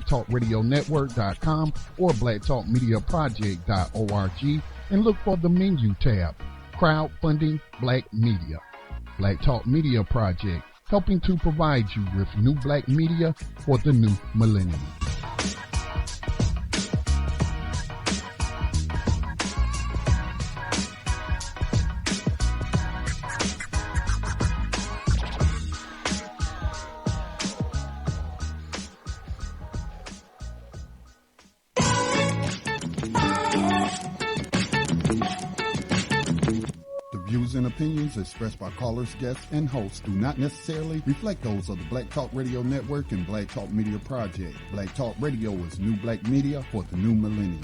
blacktalkradionetwork.com or blacktalkmediaproject.org and look for the menu tab, Crowdfunding Black Media. Black Talk Media Project, helping to provide you with new black media for the new millennium. And opinions expressed by callers, guests, and hosts do not necessarily reflect those of the Black Talk Radio Network and Black Talk Media Project. Black Talk Radio is new black media for the new millennium.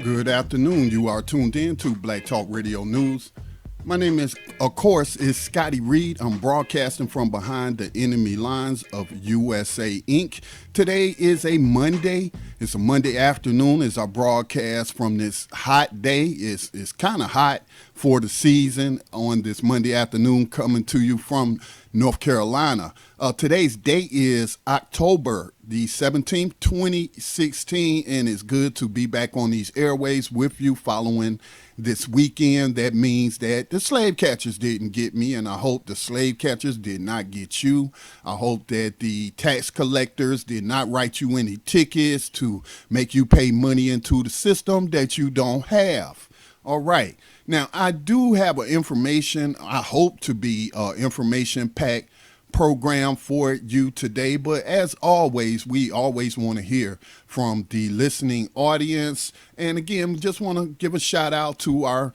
Good afternoon. You are tuned in to Black Talk Radio News. My name is Scotty Reed. I'm broadcasting from behind the enemy lines of USA Inc. Today is a Monday. It's a Monday afternoon as I broadcast from this hot day. It's kind of hot for the season on this Monday afternoon, coming to you from North Carolina. Today's date is October the 17th, 2016, and it's good to be back on these airways with you following this weekend. That means that the slave catchers didn't get me, and I hope the slave catchers did not get you. I hope that the tax collectors did not write you any tickets to make you pay money into the system that you don't have. All right. Now, I do have an information, I hope to be information-packed program for you today, but as always, we always want to hear from the listening audience. And again, just want to give a shout out to our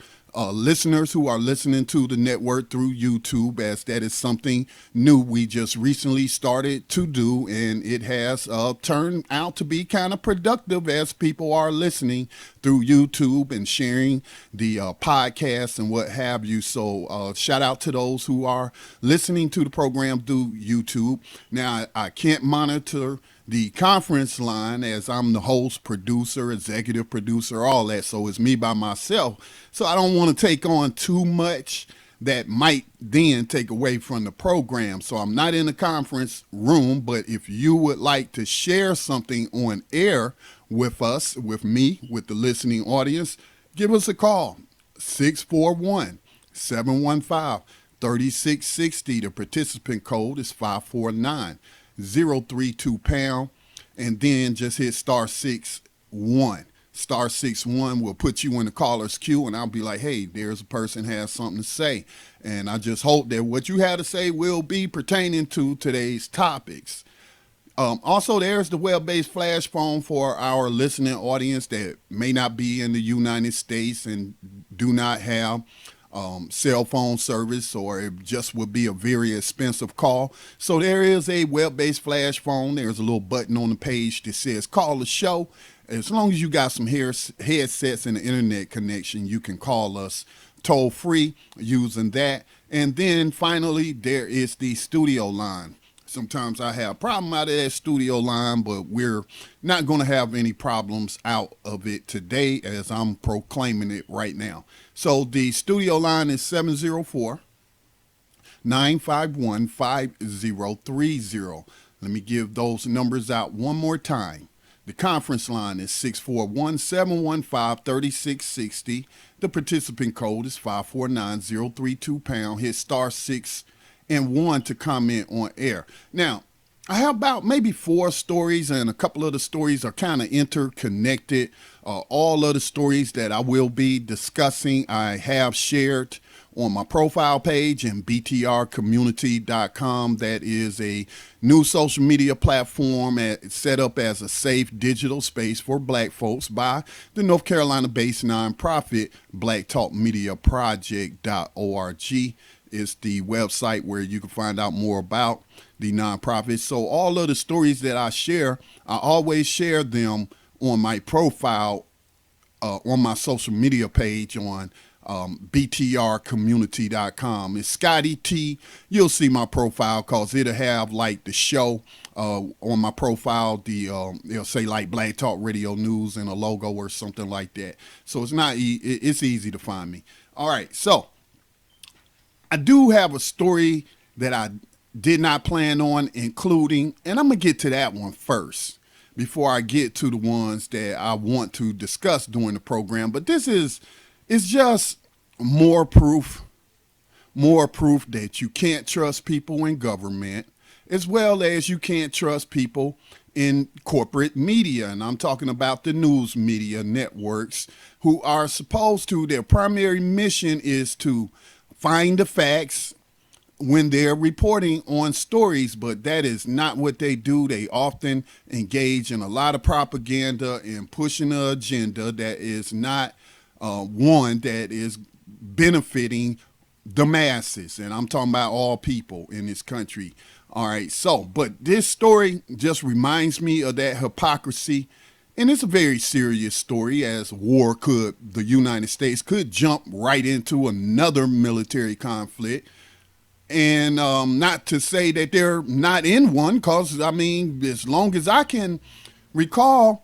listeners who are listening to the network through YouTube, as that is something new we just recently started to do, and it has turned out to be kind of productive as people are listening through YouTube and sharing the podcasts and what have you. So shout out to those who are listening to the program through YouTube. Now, I can't monitor the conference line as I'm the host, producer, executive producer, all that. So it's me by myself. So I don't want to take on too much that might then take away from the program. So I'm not in the conference room, but if you would like to share something on air with us, with me, with the listening audience, give us a call, 641-715-3660. The participant code is 549-032#, and then just hit *61. *61 will put you in the caller's queue, and I'll be like, hey, there's a person has something to say. And I just hope that what you have to say will be pertaining to today's topics. Also, there's the web-based flash phone for our listening audience that may not be in the United States and do not have cell phone service, or it just would be a very expensive call. So there is a web-based flash phone. There's a little button on the page that says call the show. As long as you got some headsets and an internet connection, you can call us toll free using that. And then finally, there is the studio line. Sometimes I have a problem out of that studio line, but we're not going to have any problems out of it today as I'm proclaiming it right now. So the studio line is 704-951-5030. Let me give those numbers out one more time. The conference line is 641-715-3660. The participant code is 549-032#. Hit *6 and 1 to comment on air. Now, I have about maybe 4 stories, and a couple of the stories are kind of interconnected. All of the stories that I will be discussing, I have shared on my profile page and BTRcommunity.com. That is a new social media platform set up as a safe digital space for black folks by the North Carolina-based nonprofit Black Talk Media Project.org is the website where you can find out more about the nonprofit. So all of the stories that I share, I always share them on my profile, on my social media page on BTRcommunity.com. It's Scotty T. You'll see my profile because it'll have like the show on my profile. It'll say like Black Talk Radio News and a logo or something like that. So it's easy to find me. All right, so I do have a story that I did not plan on including, and I'm gonna get to that one first before I get to the ones that I want to discuss during the program. But it's just more proof that you can't trust people in government, as well as you can't trust people in corporate media. And I'm talking about the news media networks who are supposed to, their primary mission is to find the facts when they're reporting on stories, but that is not what they do. They often engage in a lot of propaganda and pushing an agenda that is not one that is benefiting the masses. And I'm talking about all people in this country. All right. So, but this story just reminds me of that hypocrisy. And it's a very serious story, as the United States could jump right into another military conflict. And not to say that they're not in one, because, I mean, as long as I can recall,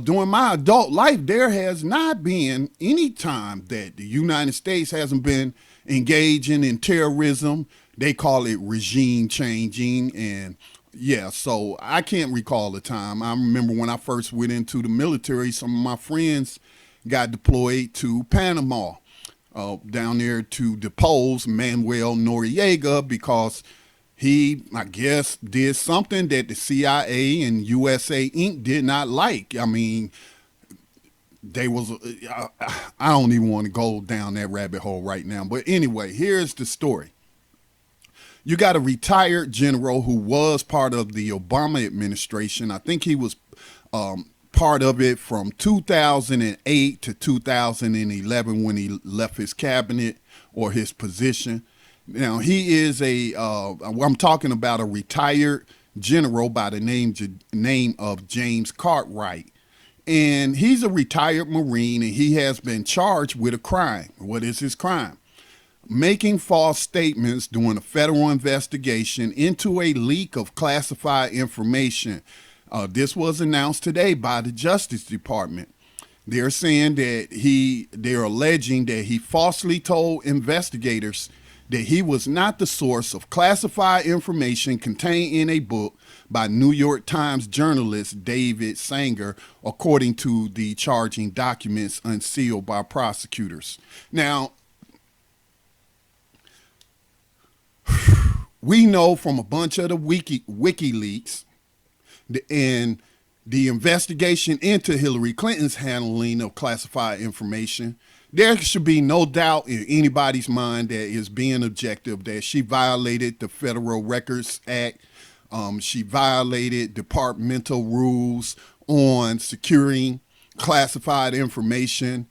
during my adult life, there has not been any time that the United States hasn't been engaging in terrorism. They call it regime changing. And yeah, so I can't recall the time. I remember when I first went into the military, some of my friends got deployed to Panama, down there to depose Manuel Noriega because he, I guess, did something that the CIA and USA Inc. did not like. I mean, I don't even want to go down that rabbit hole right now. But anyway, here's the story. You got a retired general who was part of the Obama administration. I think he was part of it from 2008 to 2011 when he left his cabinet or his position. Now, he is I'm talking about a retired general by the name of James Cartwright. And he's a retired Marine, and he has been charged with a crime. What is his crime? Making false statements during a federal investigation into a leak of classified information. This was announced today by the Justice Department. They're saying that they're alleging that he falsely told investigators that he was not the source of classified information contained in a book by New York Times journalist David Sanger, according to the charging documents unsealed by prosecutors. Now, we know from a bunch of the WikiLeaks and the investigation into Hillary Clinton's handling of classified information, there should be no doubt in anybody's mind that is being objective that she violated the Federal Records Act. She violated departmental rules on securing classified information,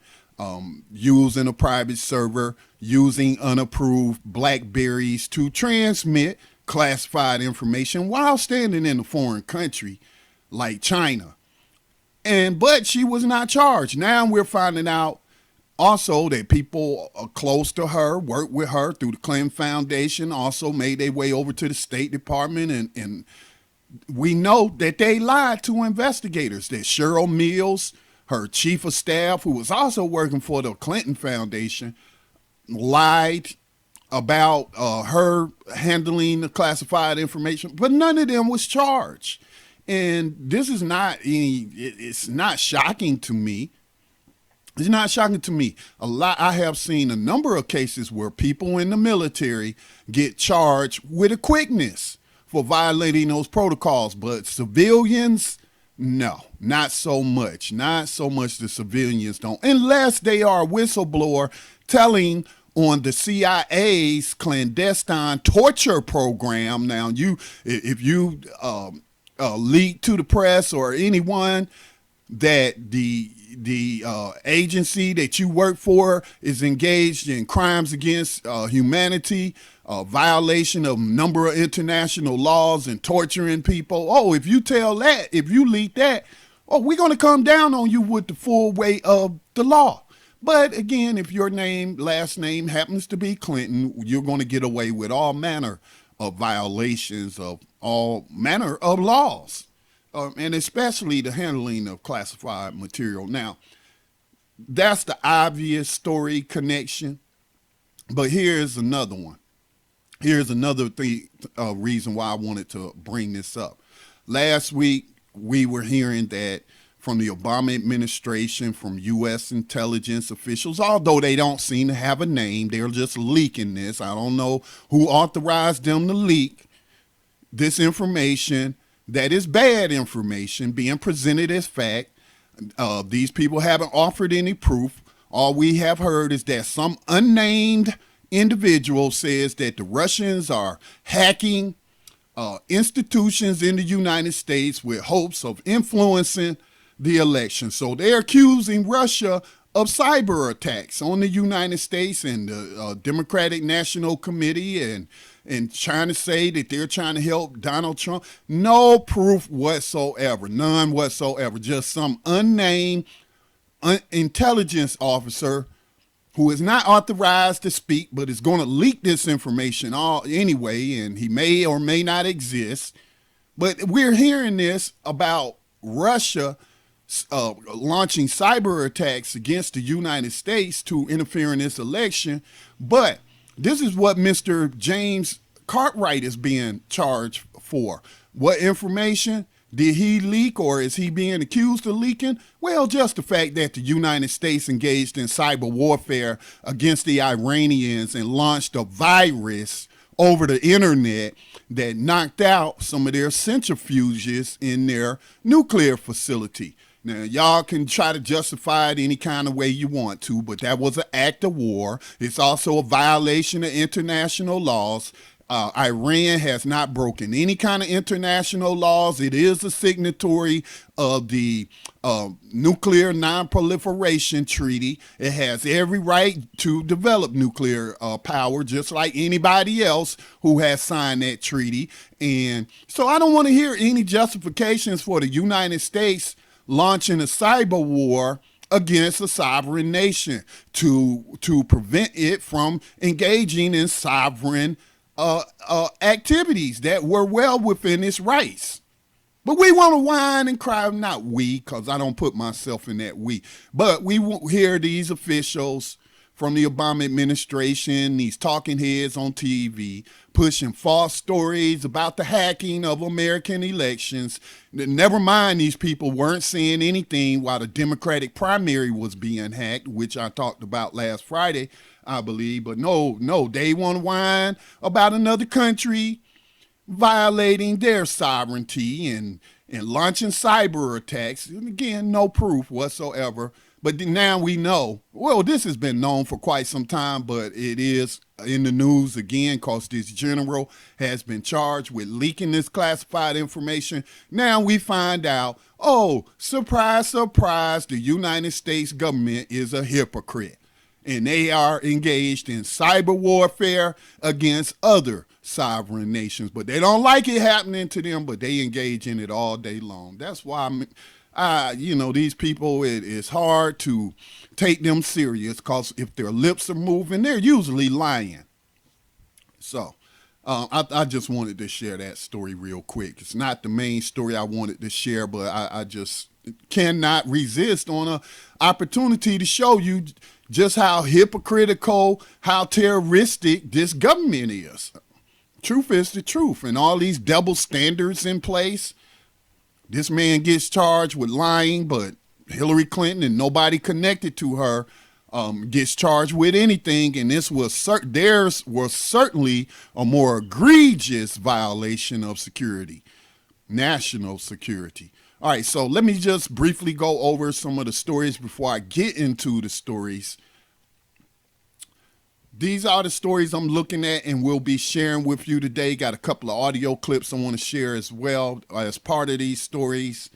using a private server, using unapproved BlackBerries to transmit classified information while standing in a foreign country like China. But she was not charged. Now we're finding out also that people close to her, worked with her through the Clinton Foundation, also made their way over to the State Department. And we know that they lied to investigators, that Cheryl Mills, her chief of staff, who was also working for the Clinton Foundation, lied about her handling the classified information, but none of them was charged. And this is it's not shocking to me. It's not shocking to me. I have seen a number of cases where people in the military get charged with a quickness for violating those protocols, but civilians, no, not so much. Not so much the civilians don't, unless they are a whistleblower telling on the CIA's clandestine torture program. Now, if you leak to the press or anyone that the agency that you work for is engaged in crimes against humanity, violation of a number of international laws and torturing people. Oh, if you leak that, oh, we're going to come down on you with the full weight of the law. But again, if your last name happens to be Clinton, you're going to get away with all manner of violations of all manner of laws, and especially the handling of classified material. Now, that's the obvious story connection, but here's another one. Here's another reason why I wanted to bring this up. Last week, we were hearing that from the Obama administration, from U.S. intelligence officials, although they don't seem to have a name, they're just leaking this. I don't know who authorized them to leak this information that is bad information being presented as fact. These people haven't offered any proof. All we have heard is that some unnamed individual says that the Russians are hacking institutions in the United States with hopes of influencing the election. So they're accusing Russia of cyber attacks on the United States and the Democratic National Committee and trying to say that they're trying to help Donald Trump. No proof whatsoever, none whatsoever. Just some unnamed intelligence officer who is not authorized to speak, but is going to leak this information anyway, and he may or may not exist. But we're hearing this about Russia launching cyber attacks against the United States to interfere in this election. But this is what Mr. James Cartwright is being charged for. What information did he leak, or is he being accused of leaking? Well, just the fact that the United States engaged in cyber warfare against the Iranians and launched a virus over the internet that knocked out some of their centrifuges in their nuclear facility. Now, y'all can try to justify it any kind of way you want to, but that was an act of war. It's also a violation of international laws. Iran has not broken any kind of international laws. It is a signatory of the Nuclear Non-Proliferation Treaty. It has every right to develop nuclear power, just like anybody else who has signed that treaty. And so I don't want to hear any justifications for the United States launching a cyber war against a sovereign nation to prevent it from engaging in sovereign activities that were well within its rights. But we want to whine and cry, not we, because I don't put myself in that we, but we hear these officials from the Obama administration, these talking heads on TV, pushing false stories about the hacking of American elections. Never mind, these people weren't saying anything while the Democratic primary was being hacked, which I talked about last Friday, I believe. But no, they want to whine about another country violating their sovereignty and launching cyber attacks. And again, no proof whatsoever. But now we know, well, this has been known for quite some time, but it is in the news again because this general has been charged with leaking this classified information. Now we find out, oh, surprise, surprise, the United States government is a hypocrite. And they are engaged in cyber warfare against other sovereign nations. But they don't like it happening to them, but they engage in it all day long. That's why these people, it's hard to take them serious because if their lips are moving, they're usually lying. So I just wanted to share that story real quick. It's not the main story I wanted to share, but I just cannot resist on an opportunity to show you just how hypocritical, how terroristic this government is. Truth is the truth, and all these double standards in place. This man gets charged with lying, but Hillary Clinton and nobody connected to her gets charged with anything, and theirs was certainly a more egregious violation of security, national security. All right, so let me just briefly go over some of the stories before I get into the stories. These are the stories I'm looking at and will be sharing with you today. Got a couple of audio clips I want to share as well as part of these stories.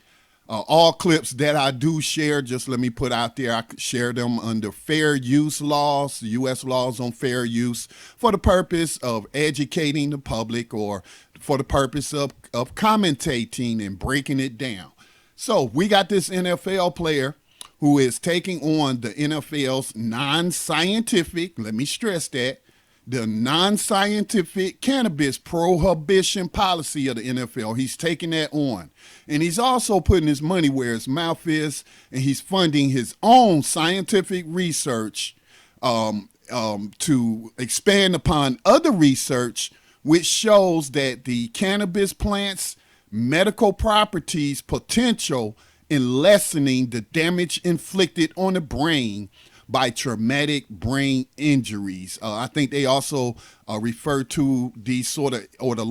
All clips that I do share, just let me put out there, I could share them under fair use laws, U.S. laws on fair use, for the purpose of educating the public or for the purpose of commentating and breaking it down. So we got this NFL player who is taking on the NFL's non-scientific, let me stress that, the non-scientific cannabis prohibition policy of the NFL. He's taking that on. And he's also putting his money where his mouth is, and he's funding his own scientific research to expand upon other research which shows that the cannabis plant's medical properties potential in lessening the damage inflicted on the brain by traumatic brain injuries. I think they also refer to these sort of, or the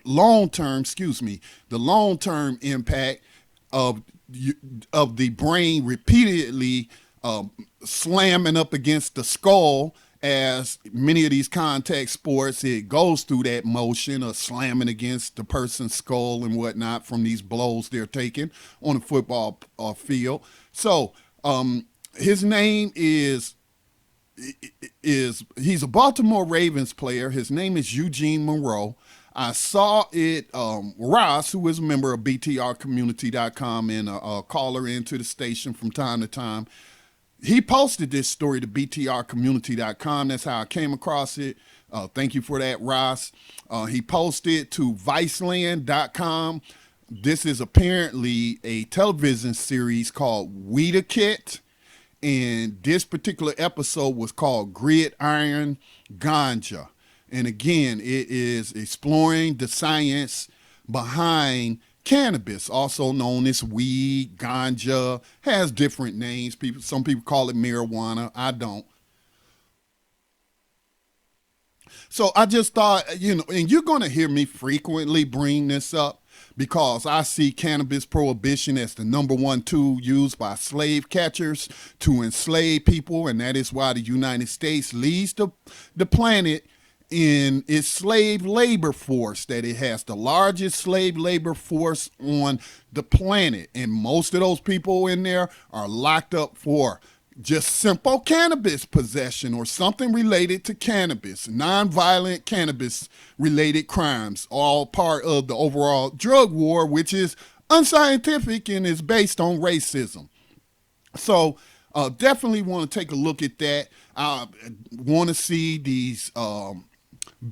long-term impact of the brain repeatedly slamming up against the skull. As many of these contact sports, it goes through that motion of slamming against the person's skull and whatnot from these blows they're taking on a football field. So his name is he's a Baltimore Ravens player. His name is Eugene Monroe. I saw it, Ross, who is a member of BTR and a caller into the station from time to time, he posted this story to BTRcommunity.com. That's how I came across it. Thank you for that, Ross. He posted to ViceLand.com. This is apparently a television series called WEEDIQUETTE, and this particular episode was called Gridiron Ganja. And again, it is exploring the science behind cannabis, also known as weed, ganja, has different names. Some people call it marijuana. I don't. So I just thought, and you're going to hear me frequently bring this up because I see cannabis prohibition as the number one tool used by slave catchers to enslave people, and that is why the United States leads the planet in its slave labor force, that it has the largest slave labor force on the planet. And most of those people in there are locked up for just simple cannabis possession or something related to cannabis, nonviolent cannabis related crimes, all part of the overall drug war, which is unscientific and is based on racism. So definitely want to take a look at that. I want to see these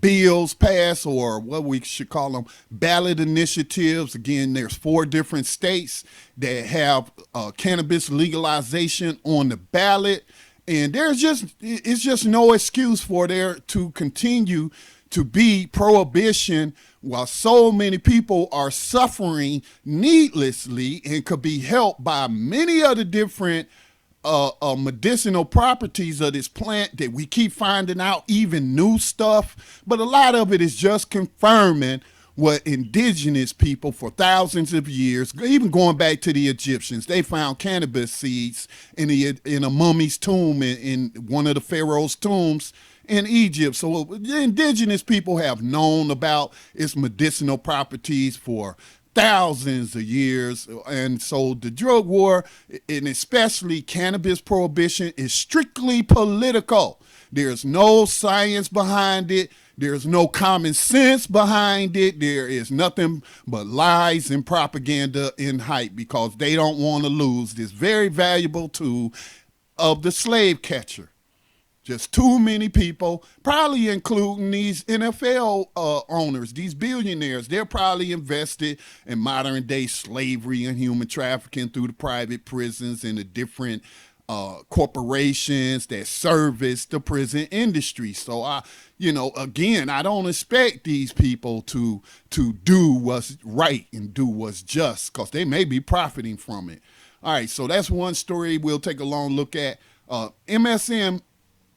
bills pass, or what we should call them, ballot initiatives. Again, there's 4 different states that have cannabis legalization on the ballot, and it's just no excuse for there to continue to be prohibition while so many people are suffering needlessly and could be helped by many other different medicinal properties of this plant that we keep finding out, even new stuff. But a lot of it is just confirming what indigenous people for thousands of years, even going back to the Egyptians, they found cannabis seeds in a mummy's tomb in one of the pharaoh's tombs in Egypt. So the indigenous people have known about its medicinal properties for thousands of years. And so the drug war, and especially cannabis prohibition, is strictly political. There's no science behind it. There's no common sense behind it. There is nothing but lies and propaganda and hype, because they don't want to lose this very valuable tool of the slave catcher. Just too many people, probably including these NFL owners, these billionaires, they're probably invested in modern day slavery and human trafficking through the private prisons and the different corporations that service the prison industry. So again, I don't expect these people to do what's right and do what's just, because they may be profiting from it. All right, so that's one story we'll take a long look at. MSM,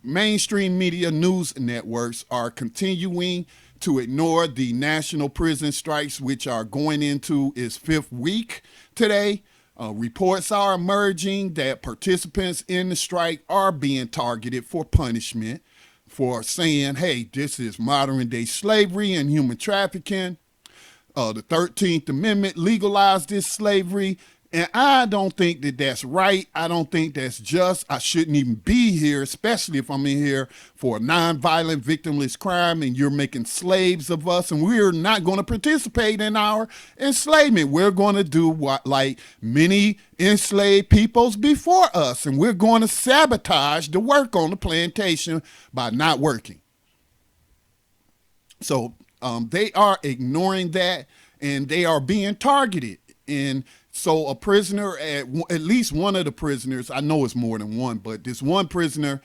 mainstream media news networks, are continuing to ignore the national prison strikes, which are going into its 5th week today. Reports are emerging that participants in the strike are being targeted for punishment. for saying, hey, this is modern day slavery and human trafficking. The 13th Amendment legalized this slavery. And I don't think that that's right. I don't think that's just. I shouldn't even be here, especially if I'm in here for a nonviolent, victimless crime and you're making slaves of us. And we're not going to participate in our enslavement. We're going to do what like many enslaved peoples before us. And we're going to sabotage the work on the plantation by not working. So they are ignoring that and they are being targeted. And so a prisoner, at least one of the prisoners, I know it's more than one, but this one prisoner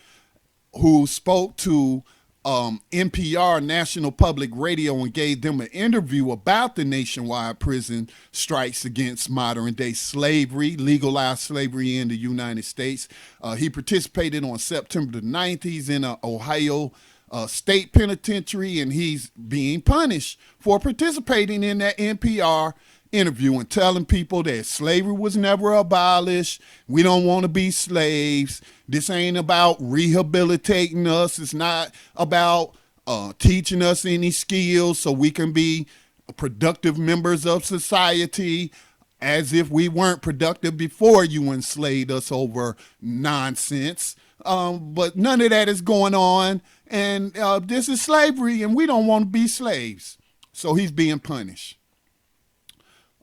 who spoke to NPR, National Public Radio, and gave them an interview about the nationwide prison strikes against modern day slavery, legalized slavery in the United States. He participated on September the 9th. He's in an Ohio State Penitentiary, and he's being punished for participating in that NPR interview and telling people that slavery was never abolished. We don't want to be slaves. This ain't about rehabilitating us. It's not about teaching us any skills so we can be productive members of society, as if we weren't productive before you enslaved us over nonsense. But none of that is going on. And this is slavery and we don't want to be slaves. So he's being punished.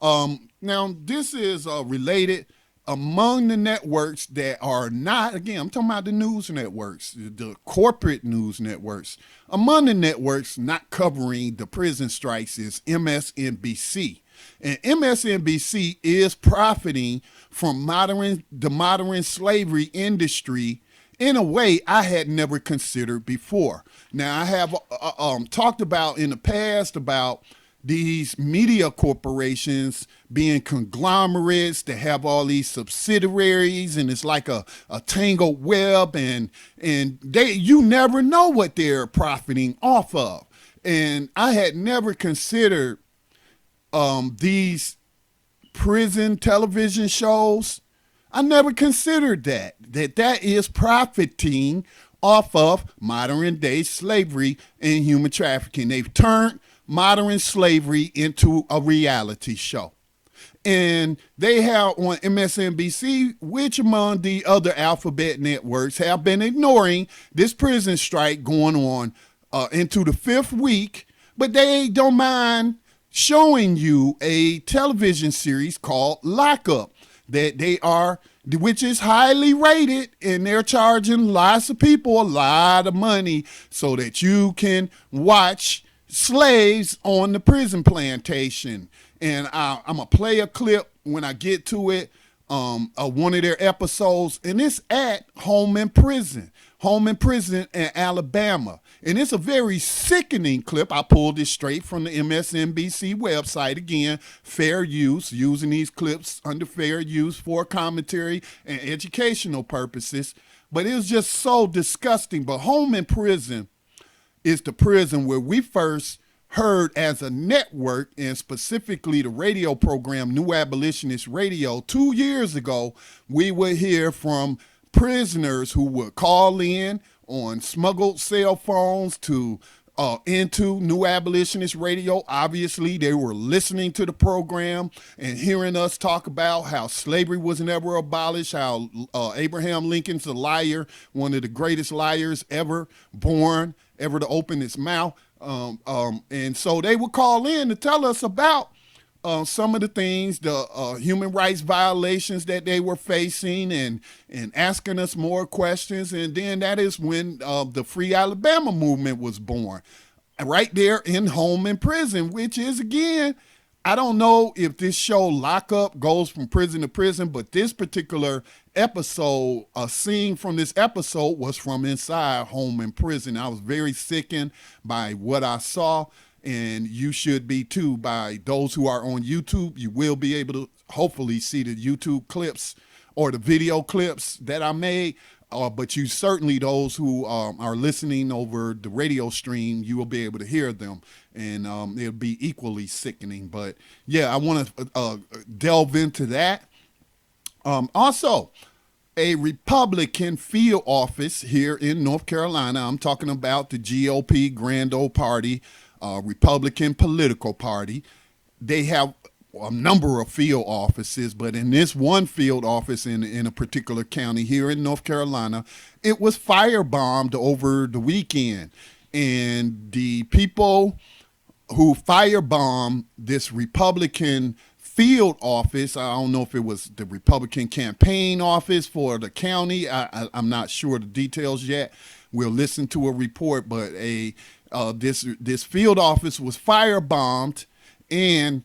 Now, this is related among the networks that are not, again, I'm talking about the news networks, the corporate news networks. Among the networks not covering the prison strikes is MSNBC. And MSNBC is profiting from the modern slavery industry in a way I had never considered before. Now, I have talked about in the past about these media corporations being conglomerates that have all these subsidiaries, and it's like a tangled web, and you never know what they're profiting off of. And I had never considered these prison television shows. I never considered that is profiting off of modern day slavery and human trafficking. They've turned modern slavery into a reality show. And they have on MSNBC, which among the other alphabet networks have been ignoring this prison strike going on into the 5th week, but they don't mind showing you a television series called Lockup which is highly rated, and they're charging lots of people a lot of money so that you can watch slaves on the prison plantation. And I'm going to play a clip when I get to it, one of their episodes, and it's at home in prison in Alabama. And it's a very sickening clip. I pulled it straight from the MSNBC website. Again, fair use, using these clips under fair use for commentary and educational purposes. But it was just so disgusting. But home in prison is the prison where we first heard as a network, and specifically the radio program New Abolitionist Radio 2 years ago. We would hear from prisoners who would call in on smuggled cell phones to into New Abolitionist Radio. Obviously, they were listening to the program and hearing us talk about how slavery was never abolished, how Abraham Lincoln's a liar, one of the greatest liars ever born, ever to open his mouth. And so they would call in to tell us about some of the things, the human rights violations that they were facing, and asking us more questions. And then that is when the Free Alabama movement was born, right there in home in prison, which is, again, I don't know if this show Lockup goes from prison to prison, but this particular episode, a scene from this episode was from inside home in prison. I was very sickened by what I saw. And you should be too. By those who are on YouTube, you will be able to hopefully see the YouTube clips or the video clips that I made. But you certainly, those who are listening over the radio stream, you will be able to hear them, and it'll be equally sickening. But yeah, I want to delve into that. Also, A Republican field office here in North Carolina, I'm talking about the GOP, Grand Old Party, Republican political party. They have a number of field offices, but in this one field office in a particular county here in North Carolina, it was firebombed over the weekend. And the people who firebombed this Republican field office, I don't know if it was the Republican campaign office for the county. I'm not sure the details yet. We'll listen to a report, but this field office was firebombed, and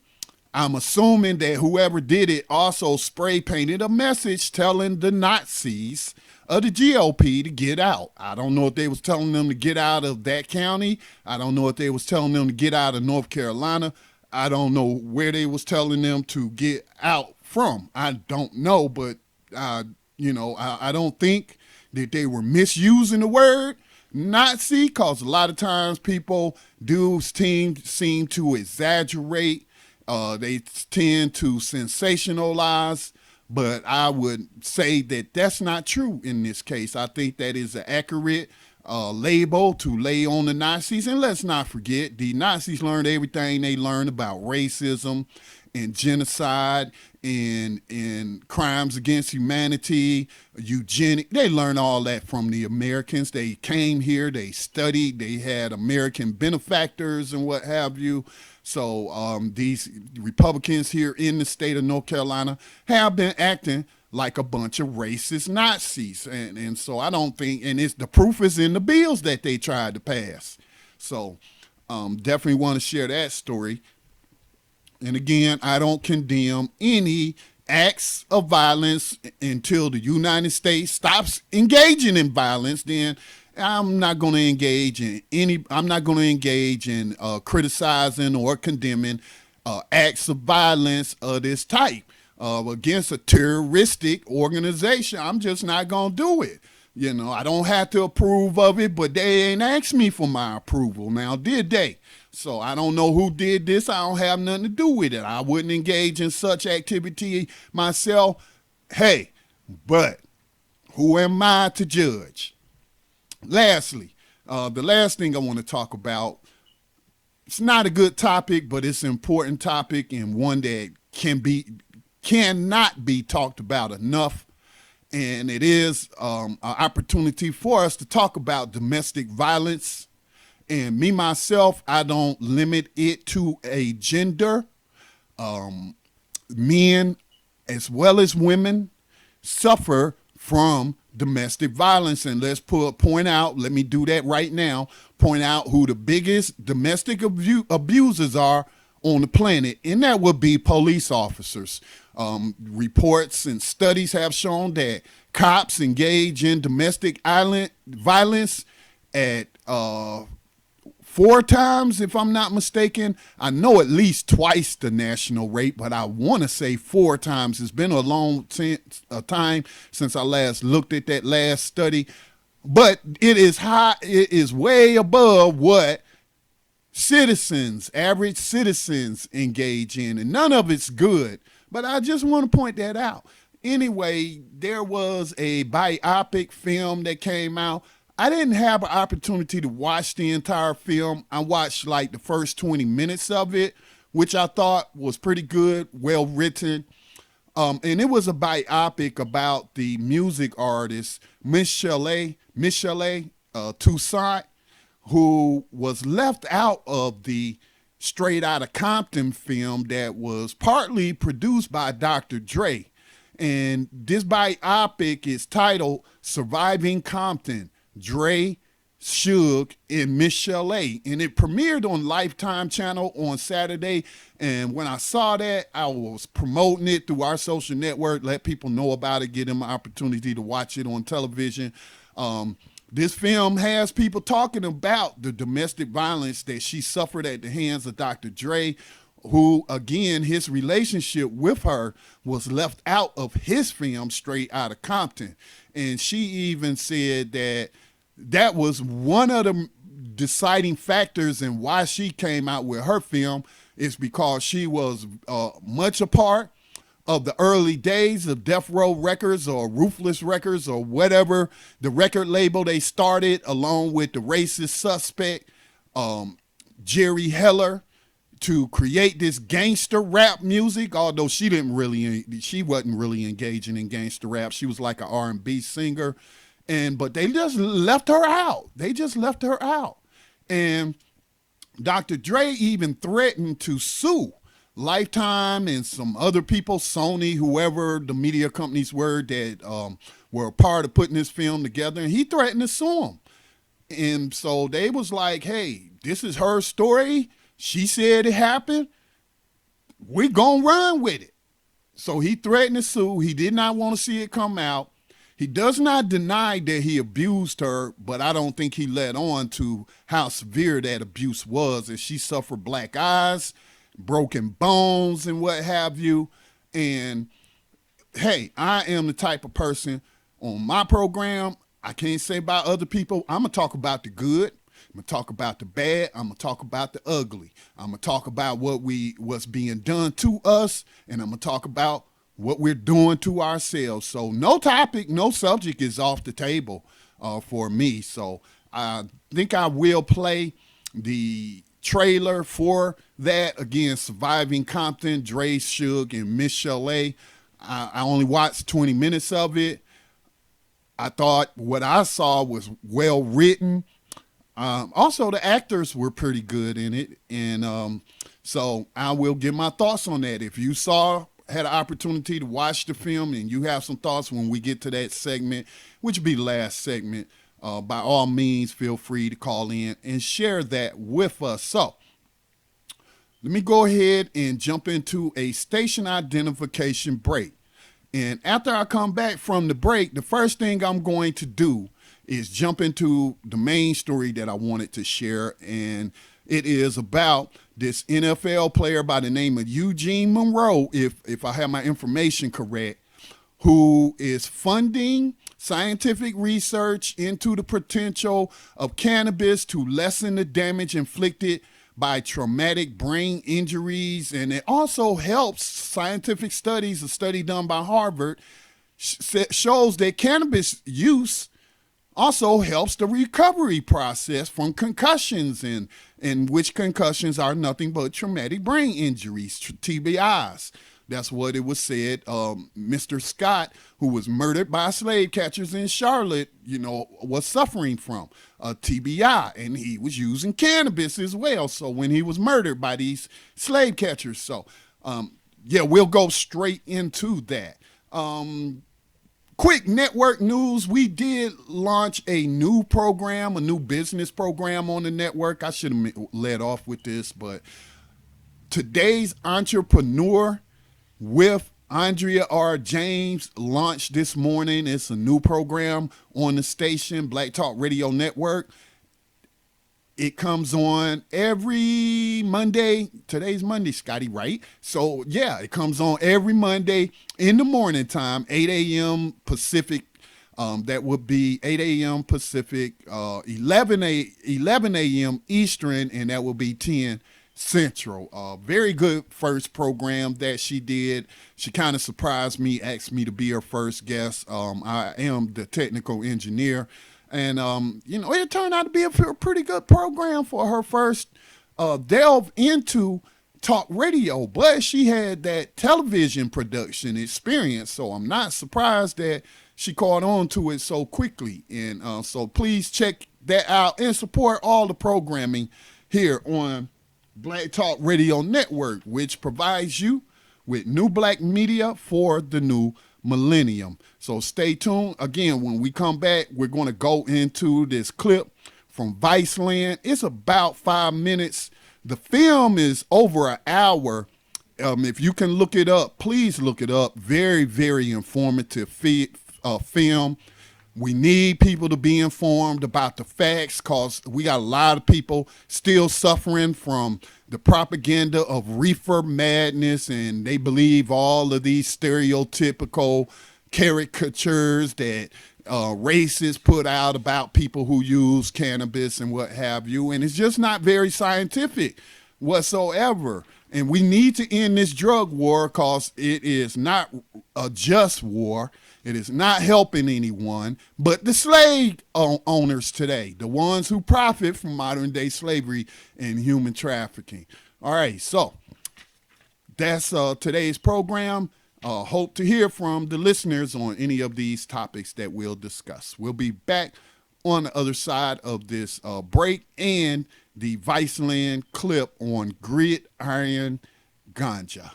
I'm assuming that whoever did it also spray painted a message telling the Nazis of the GOP to get out. I don't know if they was telling them to get out of that county. I don't know if they was telling them to get out of North Carolina. I don't know where they was telling them to get out from. I don't know, but I don't think that they were misusing the word Nazi, because a lot of times people do seem to exaggerate. They tend to sensationalize, but I would say that that's not true in this case. I think that is an accurate label to lay on the Nazis. And let's not forget, the Nazis learned everything they learned about racism and genocide and crimes against humanity, eugenics. They learned all that from the Americans. They came here, they studied, they had American benefactors and what have you. So these Republicans here in the state of North Carolina have been acting like a bunch of racist Nazis. And so I don't think, and the proof is in the bills that they tried to pass. So definitely want to share that story. And again, I don't condemn any acts of violence until the United States stops engaging in violence. Then I'm not going to engage in criticizing or condemning acts of violence of this type against a terroristic organization. I'm just not going to do it. You know, I don't have to approve of it, but they ain't asked me for my approval. Now, did they? So I don't know who did this. I don't have nothing to do with it. I wouldn't engage in such activity myself. Hey, but who am I to judge? Lastly, the last thing I want to talk about, it's not a good topic, but it's an important topic and one that cannot be talked about enough. And it is an opportunity for us to talk about domestic violence. And me, myself, I don't limit it to a gender. Men as well as women suffer from domestic violence. And let me do that right now, point out who the biggest domestic abusers are on the planet, and that would be police officers. Reports and studies have shown that cops engage in domestic violence at 4 times, if I'm not mistaken. I know at least twice the national rate, but I want to say 4 times. It's been a long time since I last looked at that last study, but it is high. It is way above what average citizens engage in, and none of it's good. But I just want to point that out. Anyway, there was a biopic film that came out. I didn't have an opportunity to watch the entire film. I watched like the first 20 minutes of it, which I thought was pretty good, well written. And it was a biopic about the music artist Michel'le Toussaint, who was left out of the Straight Outta Compton film that was partly produced by Dr. Dre. And this biopic is titled Surviving Compton, Dre, Suge, and Michel'le. And it premiered on Lifetime channel on Saturday. And when I saw that, I was promoting it through our social network, let people know about it, give them an opportunity to watch it on television. This film has people talking about the domestic violence that she suffered at the hands of Dr. Dre, who, again, his relationship with her was left out of his film Straight Outta Compton. And she even said that was one of the deciding factors in why she came out with her film, is because she was much a part of the early days of Death Row Records or Ruthless Records or whatever the record label they started, along with the racist suspect, Jerry Heller, to create this gangster rap music. Although she wasn't really engaging in gangster rap. She was like an R&B singer, but they just left her out. And Dr. Dre even threatened to sue Lifetime and some other people, Sony, whoever the media companies were that were a part of putting this film together, and he threatened to sue them. And so they was like, hey, this is her story. She said it happened. We're going to run with it. So he threatened to sue. He did not want to see it come out. He does not deny that he abused her, but I don't think he let on to how severe that abuse was, as she suffered black eyes, broken bones, and what have you. And hey, I am the type of person on my program, I can't say about other people, I'm going to talk about the good, I'm going to talk about the bad, I'm going to talk about the ugly, I'm going to talk about what's being done to us, and I'm going to talk about what we're doing to ourselves. So no topic, no subject is off the table for me. So I think I will play the trailer for that. Again, Surviving Compton, Dre, Suge, and Michel'le. I only watched 20 minutes of it. I thought what I saw was well written. Also, the actors were pretty good in it. And so I will give my thoughts on that. If you had an opportunity to watch the film and you have some thoughts when we get to that segment, which will be the last segment, by all means, feel free to call in and share that with us. So let me go ahead and jump into a station identification break. And after I come back from the break, the first thing I'm going to do is jump into the main story that I wanted to share. And it is about this NFL player by the name of Eugene Monroe, if I have my information correct, who is funding scientific research into the potential of cannabis to lessen the damage inflicted by traumatic brain injuries. And it also helps scientific studies, a study done by Harvard, shows that cannabis use also helps the recovery process from concussions, and which concussions are nothing but traumatic brain injuries, TBIs. That's what it was said. Mr. Scott, who was murdered by slave catchers in Charlotte, was suffering from a TBI, and he was using cannabis as well. So when he was murdered by these slave catchers. So, we'll go straight into that. Quick network news. We did launch a new program, a new business program on the network. I should have led off with this, but Today's Entrepreneur with Andrea R. James launched this morning. It's a new program on the station, Black Talk Radio Network. It comes on every Monday. Today's Monday, Scotty, right? So, it comes on every Monday in the morning time, 8 a.m. Pacific. That would be 8 a.m. Pacific, 11 a.m. Eastern, and that will be 10 Central. Very good first program that she did. She kind of surprised me, asked me to be her first guest. I am the technical engineer. And, it turned out to be a pretty good program for her first delve into talk radio. But she had that television production experience, so I'm not surprised that she caught on to it so quickly. And so please check that out and support all the programming here on Black Talk Radio Network, which provides you with new black media for the new millennium. So stay tuned. Again, when we come back, we're going to go into this clip from ViceLand. It's about 5 minutes. The film is over an hour. If you can look it up, please look it up. Very, very informative film. We need people to be informed about the facts, because we got a lot of people still suffering from the propaganda of reefer madness, and they believe all of these stereotypical caricatures that racists put out about people who use cannabis and what have you, and it's just not very scientific whatsoever. And we need to end this drug war because it is not a just war. It is not helping anyone but the slave owners today, the ones who profit from modern day slavery and human trafficking. All right, so that's today's program. Hope to hear from the listeners on any of these topics that we'll discuss. We'll be back on the other side of this break and the ViceLand clip on Gridiron Ganja.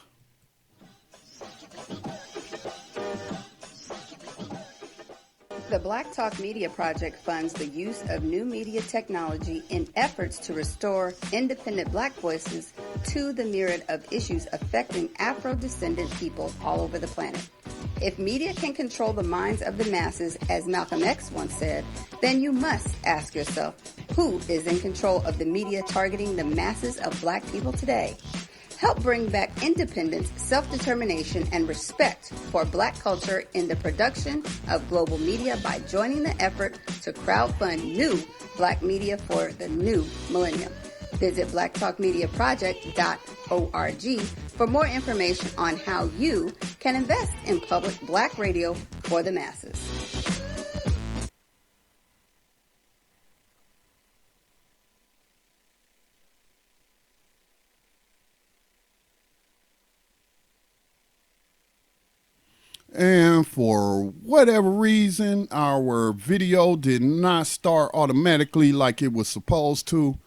The Black Talk Media Project funds the use of new media technology in efforts to restore independent Black voices to the myriad of issues affecting Afro-descendant people all over the planet. If media can control the minds of the masses, as Malcolm X once said, then you must ask yourself, who is in control of the media targeting the masses of Black people today? Help bring back independence, self-determination, and respect for Black culture in the production of global media by joining the effort to crowdfund new Black media for the new millennium. Visit blacktalkmediaproject.org for more information on how you can invest in public Black radio for the masses. And for whatever reason, our video did not start automatically like it was supposed to.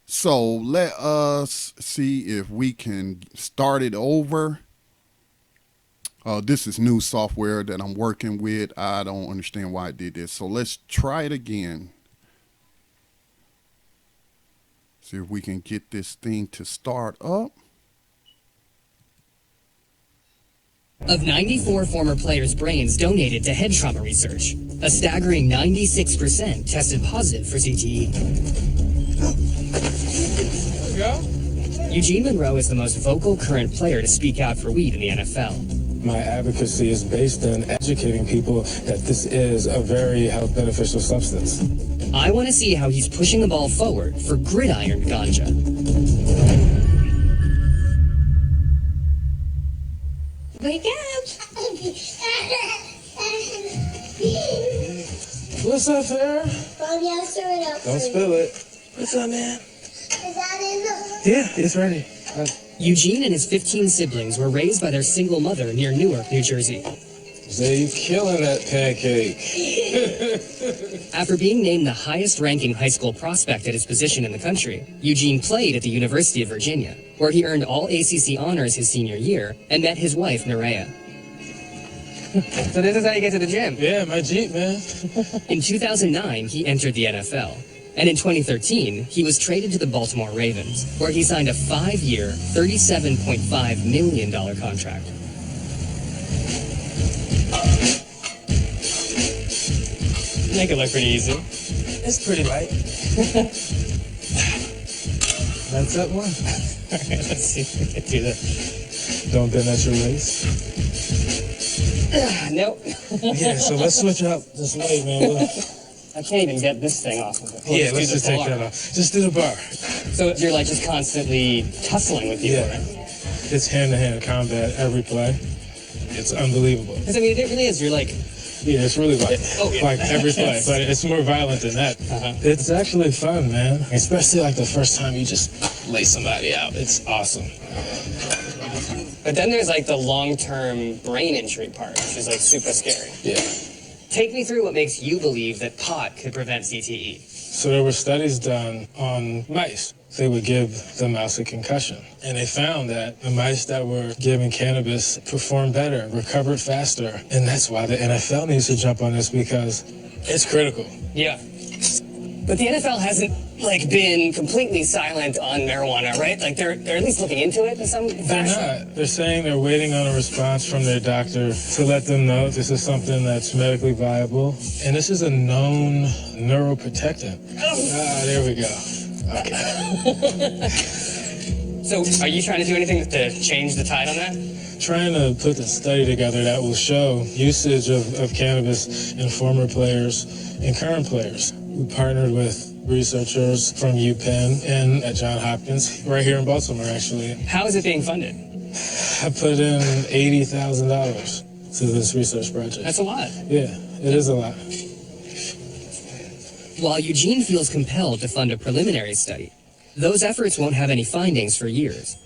So let us see if we can start it over. This is new software that I'm working with. I don't understand why it did this. So let's try it again. See if we can get this thing to start up. Of 94 former players' brains donated to head trauma research, a staggering 96% tested positive for CTE. There we go. Eugene Monroe is the most vocal current player to speak out for weed in the NFL. My advocacy is based on educating people that this is a very health beneficial substance. I want to see how he's pushing the ball forward for Gridiron Ganja. Wake up! What's up, Farrah? Don't spill it. What's up, man? Is that in the... Yeah, it's ready. Eugene and his 15 siblings were raised by their single mother near Newark, New Jersey. Say, you killing that pancake. After being named the highest-ranking high school prospect at his position in the country, Eugene played at the University of Virginia, where he earned all ACC honors his senior year and met his wife, Nerea. So this is how you get to the gym? Yeah, my Jeep, man. In 2009, he entered the NFL. And in 2013, he was traded to the Baltimore Ravens, where he signed a 5-year, $37.5 million contract. Make it look pretty easy. It's pretty light. That's up one. Alright, let's see if we can do that. Don't bend at your waist. Nope. Yeah, so let's switch up this way, man. Look. I can't even get this thing off of it. Yeah, let's just take that off. Just do the bar. So you're like just constantly tussling with people, Yeah. right? It's hand-to-hand combat every play. It's unbelievable. Because I mean, it really is. You're like, Yeah, it's really like, Oh, yeah. like every play, but it's more violent than that. It's actually fun, man. Especially like the first time you just lay somebody out. It's awesome. but then there's like the long-term brain injury part, which is like super scary. Yeah. Take me through what makes you believe that pot could prevent CTE. So there were studies done on mice. They would give the mouse a concussion. And they found that the mice that were given cannabis performed better, recovered faster. And that's why the NFL needs to jump on this, because it's critical. Yeah. But the NFL hasn't like been completely silent on marijuana, right? Like they're at least looking into it in some They're fashion. not. They're saying they're waiting on a response from their doctor to let them know this is something that's medically viable. And this is a known neuroprotectant. There we go. Okay. So are you trying to do anything to change the tide on that? Trying to put a study together that will show usage of cannabis in former players and current players. We partnered with researchers from UPenn and at Johns Hopkins, right here in Baltimore, actually. How is it being funded? I put in $80,000 to this research project. That's a lot. Yeah, it is a lot. While Eugene feels compelled to fund a preliminary study, those efforts won't have any findings for years.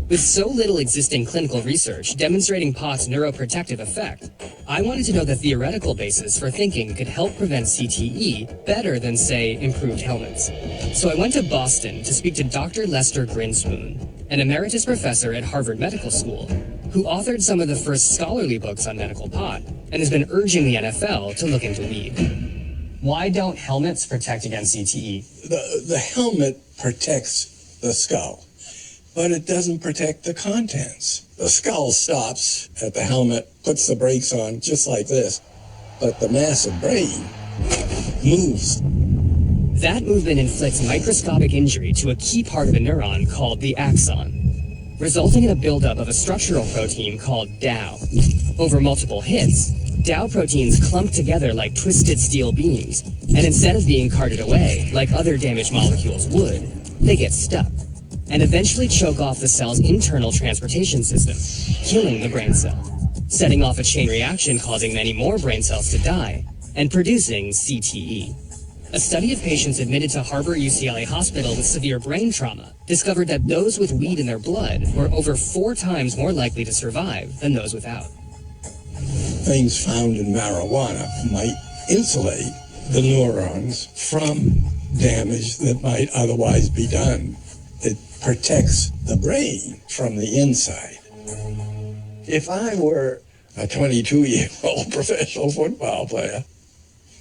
With so little existing clinical research demonstrating pot's neuroprotective effect, I wanted to know the theoretical basis for thinking could help prevent CTE better than, say, improved helmets. So I went to Boston to speak to Dr. Lester Grinspoon, an emeritus professor at Harvard Medical School, who authored some of the first scholarly books on medical pot and has been urging the NFL to look into weed. Why don't helmets protect against CTE? The helmet protects the skull, but it doesn't protect the contents. The skull stops at the helmet, puts the brakes on just like this, but the massive brain moves. That movement inflicts microscopic injury to a key part of a neuron called the axon, resulting in a buildup of a structural protein called DAO. Over multiple hits, DAO proteins clump together like twisted steel beams, and instead of being carted away, like other damaged molecules would, they get stuck, and eventually choke off the cell's internal transportation system, killing the brain cell, setting off a chain reaction causing many more brain cells to die, and producing CTE. A study of patients admitted to Harbor-UCLA Hospital with severe brain trauma discovered that those with weed in their blood were over 4 times more likely to survive than those without. Things found in marijuana might insulate the neurons from damage that might otherwise be done. It protects the brain from the inside. If I were a 22-year-old professional football player,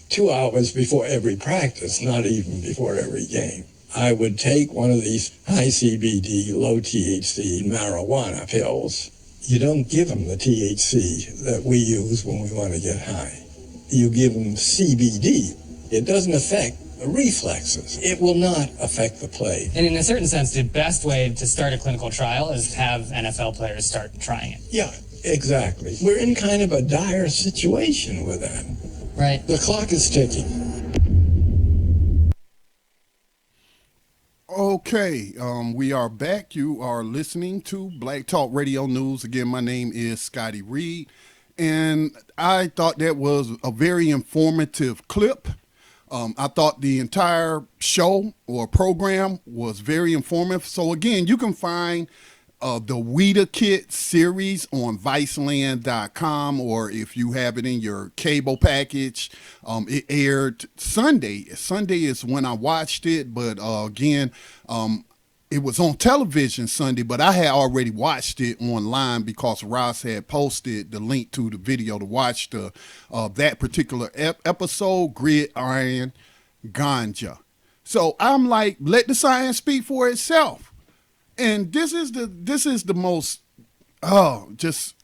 2 hours before every practice, not even before every game, I would take one of these high CBD, low THC marijuana pills. You don't give them the THC that we use when we want to get high. You give them CBD. It doesn't affect the reflexes. It will not affect the play. And in a certain sense, the best way to start a clinical trial is to have NFL players start trying it. Yeah, exactly. We're in kind of a dire situation with that. Right. The clock is ticking. Okay, we are back. You are listening to Black Talk Radio News. Again, my name is Scotty Reed, and I thought that was a very informative clip. I thought the entire show or program was very informative. So again, you can find the WEEDIQUETTE series on ViceLand.com, or if you have it in your cable package, it aired Sunday. Sunday is when I watched it, but again, it was on television Sunday, but I had already watched it online because Ross had posted the link to the video to watch the that particular episode, Gridiron Ganja. So I'm like, let the science speak for itself. And this is the most just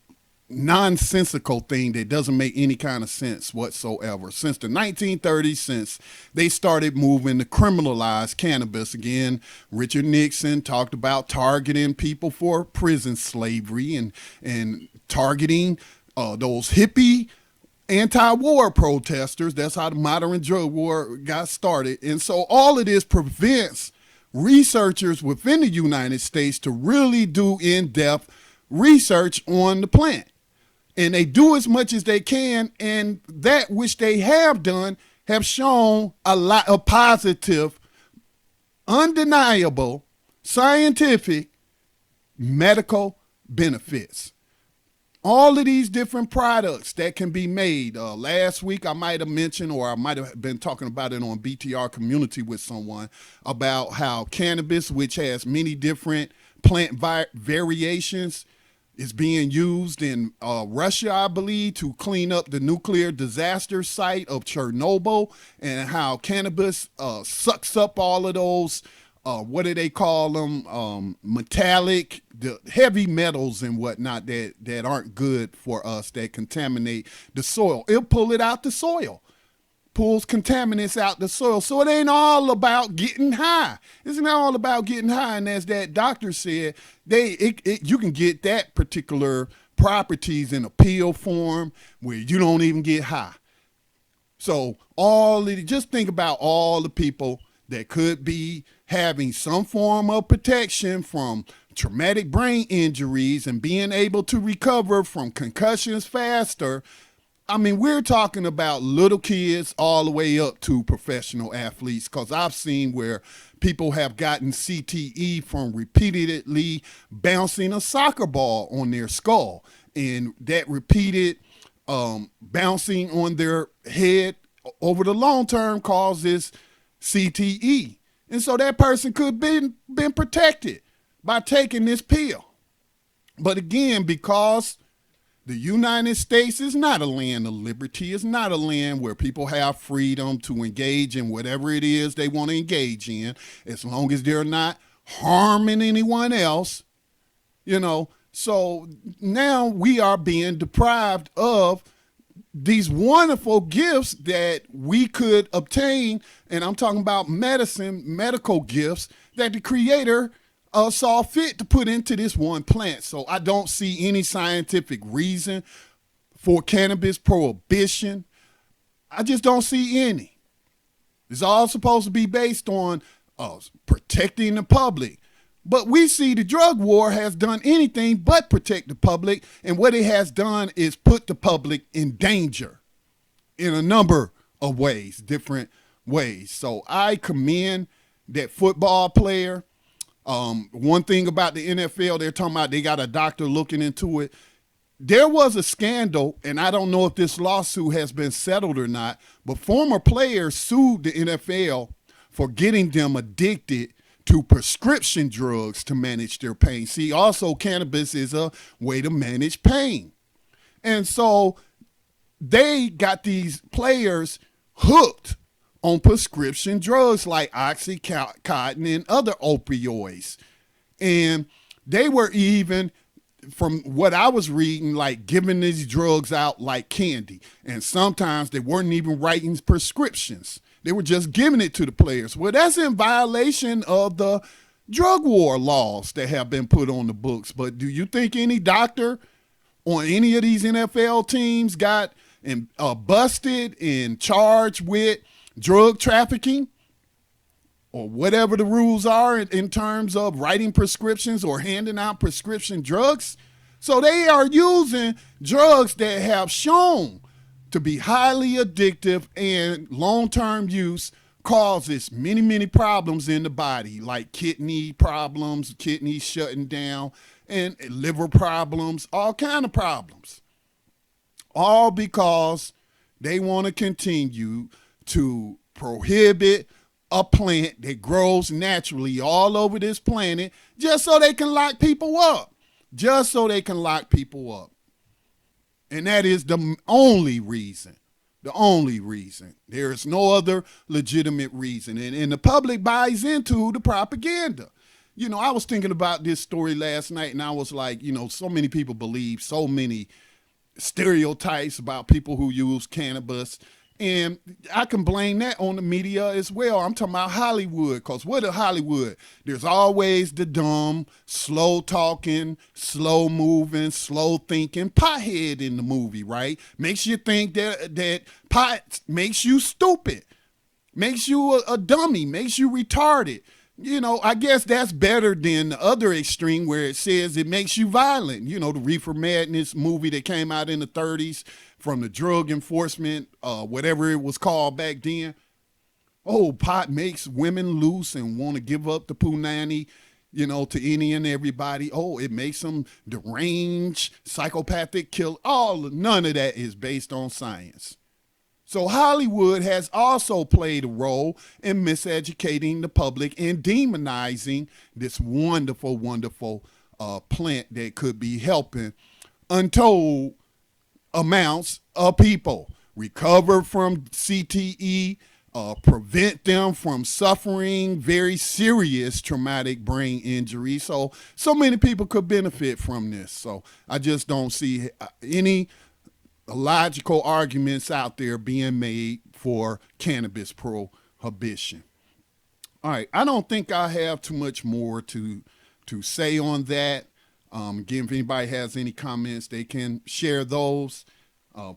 nonsensical thing that doesn't make any kind of sense whatsoever. Since the 1930s, since they started moving to criminalize cannabis, again, Richard Nixon talked about targeting people for prison slavery and targeting those hippie anti-war protesters. That's how the modern drug war got started. And so all of this prevents researchers within the United States to really do in-depth research on the plant. And they do as much as they can, and that which they have done have shown a lot of positive, undeniable, scientific, medical benefits. All of these different products that can be made. Last week I might have mentioned, or I might have been talking about it on BTR community with someone, about how cannabis, which has many different plant variations, is being used in Russia, I believe, to clean up the nuclear disaster site of Chernobyl, and how cannabis sucks up all of those, what do they call them, metallic, the heavy metals and whatnot that aren't good for us, that contaminate the soil. It'll pull it out the soil, pulls contaminants out the soil. So it ain't all about getting high. It's not all about getting high. And as that doctor said, you can get that particular properties in a pill form where you don't even get high. So just think about all the people that could be having some form of protection from traumatic brain injuries and being able to recover from concussions faster. I mean, we're talking about little kids all the way up to professional athletes, because I've seen where people have gotten CTE from repeatedly bouncing a soccer ball on their skull, and that repeated bouncing on their head over the long term causes CTE. And so that person could have been protected by taking this pill. But again, because the United States is not a land of liberty, it's not a land where people have freedom to engage in whatever it is they want to engage in, as long as they're not harming anyone else, So now we are being deprived of these wonderful gifts that we could obtain, and I'm talking about medical gifts that the Creator saw fit to put into this one plant. So I don't see any scientific reason for cannabis prohibition. I just don't see any. It's all supposed to be based on protecting the public. But we see the drug war has done anything but protect the public, and what it has done is put the public in danger in a number of ways, different ways. So I commend that football player. One thing about the NFL, they're talking about they got a doctor looking into it. There was a scandal, and I don't know if this lawsuit has been settled or not, but former players sued the NFL for getting them addicted to prescription drugs to manage their pain. See, also cannabis is a way to manage pain. And so they got these players hooked on prescription drugs like Oxycontin and other opioids. And they were even, from what I was reading, like giving these drugs out like candy. And sometimes they weren't even writing prescriptions. They were just giving it to the players. Well, that's in violation of the drug war laws that have been put on the books. But do you think any doctor on any of these NFL teams got busted and charged with drug trafficking or whatever the rules are in terms of writing prescriptions or handing out prescription drugs? So they are using drugs that have shown to be highly addictive, and long-term use causes many, many problems in the body, like kidney problems, kidneys shutting down, and liver problems, all kind of problems. All because they want to continue to prohibit a plant that grows naturally all over this planet just so they can lock people up. Just so they can lock people up. And that is the only reason. The only reason. There is no other legitimate reason. And the public buys into the propaganda. I was thinking about this story last night, and I was like, so many people believe so many stereotypes about people who use cannabis. And I can blame that on the media as well. I'm talking about Hollywood, because what is Hollywood? There's always the dumb, slow-talking, slow-moving, slow-thinking pothead in the movie, right? Makes you think that pot makes you stupid, makes you a dummy, makes you retarded. I guess that's better than the other extreme where it says it makes you violent. The Reefer Madness movie that came out in the 30s from the drug enforcement, whatever it was called back then. Oh, pot makes women loose and want to give up the punani, to any and everybody. Oh, it makes them deranged, psychopathic, kill. None of that is based on science. So Hollywood has also played a role in miseducating the public and demonizing this wonderful, wonderful plant that could be helping untold amounts of people recover from CTE, prevent them from suffering very serious traumatic brain injury. So many people could benefit from this. So I just don't see any logical arguments out there being made for cannabis prohibition. All right, I don't think I have too much more to say on that. Again, if anybody has any comments, they can share those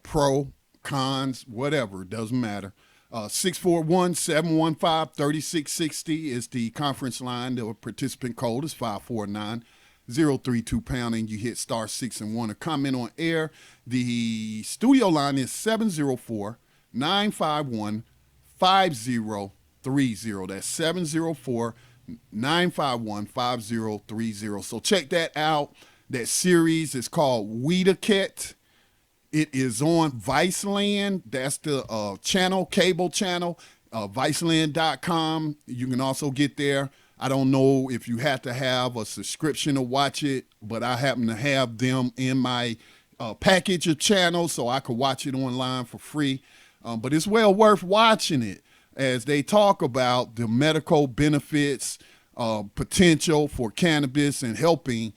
pro cons, whatever, doesn't matter. 641-715-3660 is the conference line. The participant code is 549-032 and you hit *6 and 1 to comment on air. The studio line is 704-951-5030. That's 704-951-5030. So check that out. That series is called WEEDIQUETTE. It is on ViceLand. That's the channel, cable channel, ViceLand.com. You can also get there. I don't know if you have to have a subscription to watch it, but I happen to have them in my package of channels so I could watch it online for free. But it's well worth watching it as they talk about the medical benefits, potential for cannabis and helping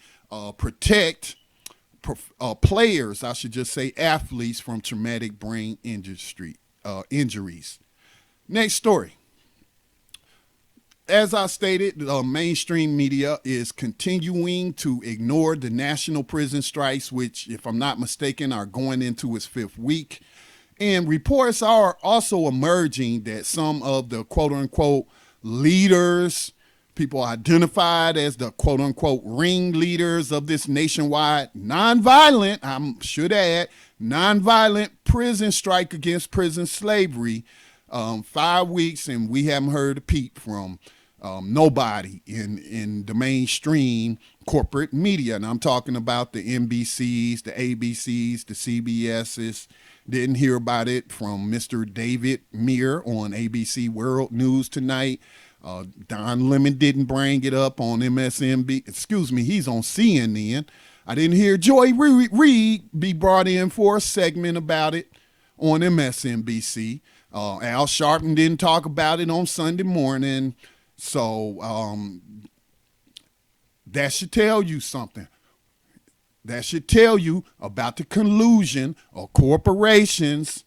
protect players, I should just say athletes, from traumatic brain injuries. Next story. As I stated, the mainstream media is continuing to ignore the national prison strikes, which, if I'm not mistaken, are going into its 5th week. And reports are also emerging that some of the quote-unquote leaders, people identified as the quote-unquote ringleaders of this nationwide nonviolent, I should add, nonviolent prison strike against prison slavery, 5 weeks, and we haven't heard a peep from nobody in the mainstream corporate media. And I'm talking about the NBCs, the ABCs, the CBSs. Didn't hear about it from Mr. David Muir on ABC World News tonight. Don Lemon didn't bring it up on MSNBC. Excuse me, he's on CNN. I didn't hear Joy Reid be brought in for a segment about it on MSNBC. Al Sharpton didn't talk about it on Sunday morning. So that should tell you something. That should tell you about the collusion of corporations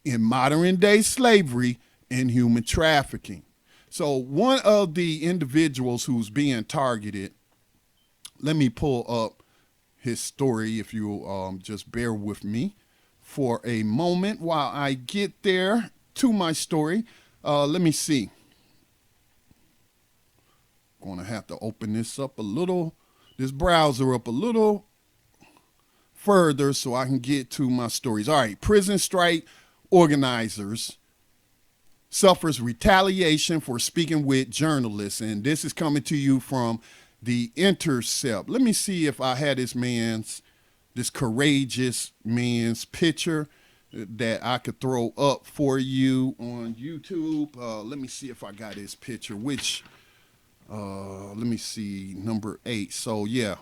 in modern day slavery and human trafficking. So one of the individuals who's being targeted, let me pull up his story if you'll just bear with me for a moment while I get there to my story. Let me see. Going to have to open this up a little, this browser up a little further so I can get to my stories. All right, prison strike organizers suffers retaliation for speaking with journalists. And this is coming to you from The Intercept. Let me see if I had this courageous man's picture that I could throw up for you on YouTube. Let me see if I got his picture, which, let me see, number 8. So yeah,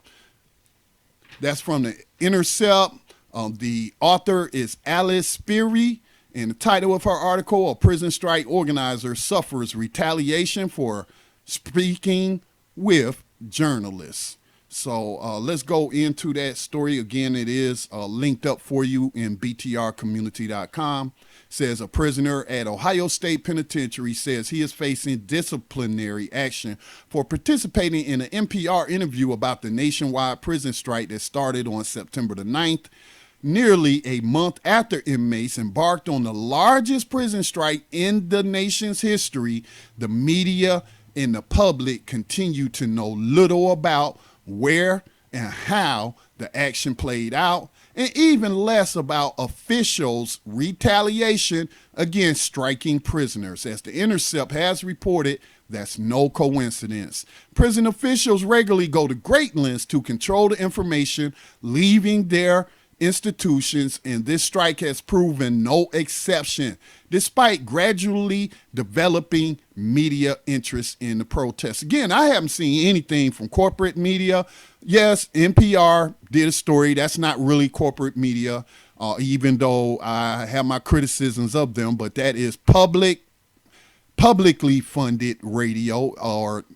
that's from The Intercept. The author is Alice Speary. And the title of her article, A Prison Strike Organizer Suffers Retaliation for Speaking with Journalists. So let's go into that story. Again, it is linked up for you in BTRcommunity.com. Says a prisoner at Ohio State Penitentiary says he is facing disciplinary action for participating in an NPR interview about the nationwide prison strike that started on September the 9th. Nearly a month after inmates embarked on the largest prison strike in the nation's history, the media and the public continue to know little about where and how the action played out, and even less about officials' retaliation against striking prisoners. As The Intercept has reported, that's no coincidence. Prison officials regularly go to great lengths to control the information leaving their institutions, and this strike has proven no exception, despite gradually developing media interest in the protests. Again, I haven't seen anything from corporate media. Yes, NPR did a story. That's not really corporate media, even though I have my criticisms of them, but that is publicly funded radio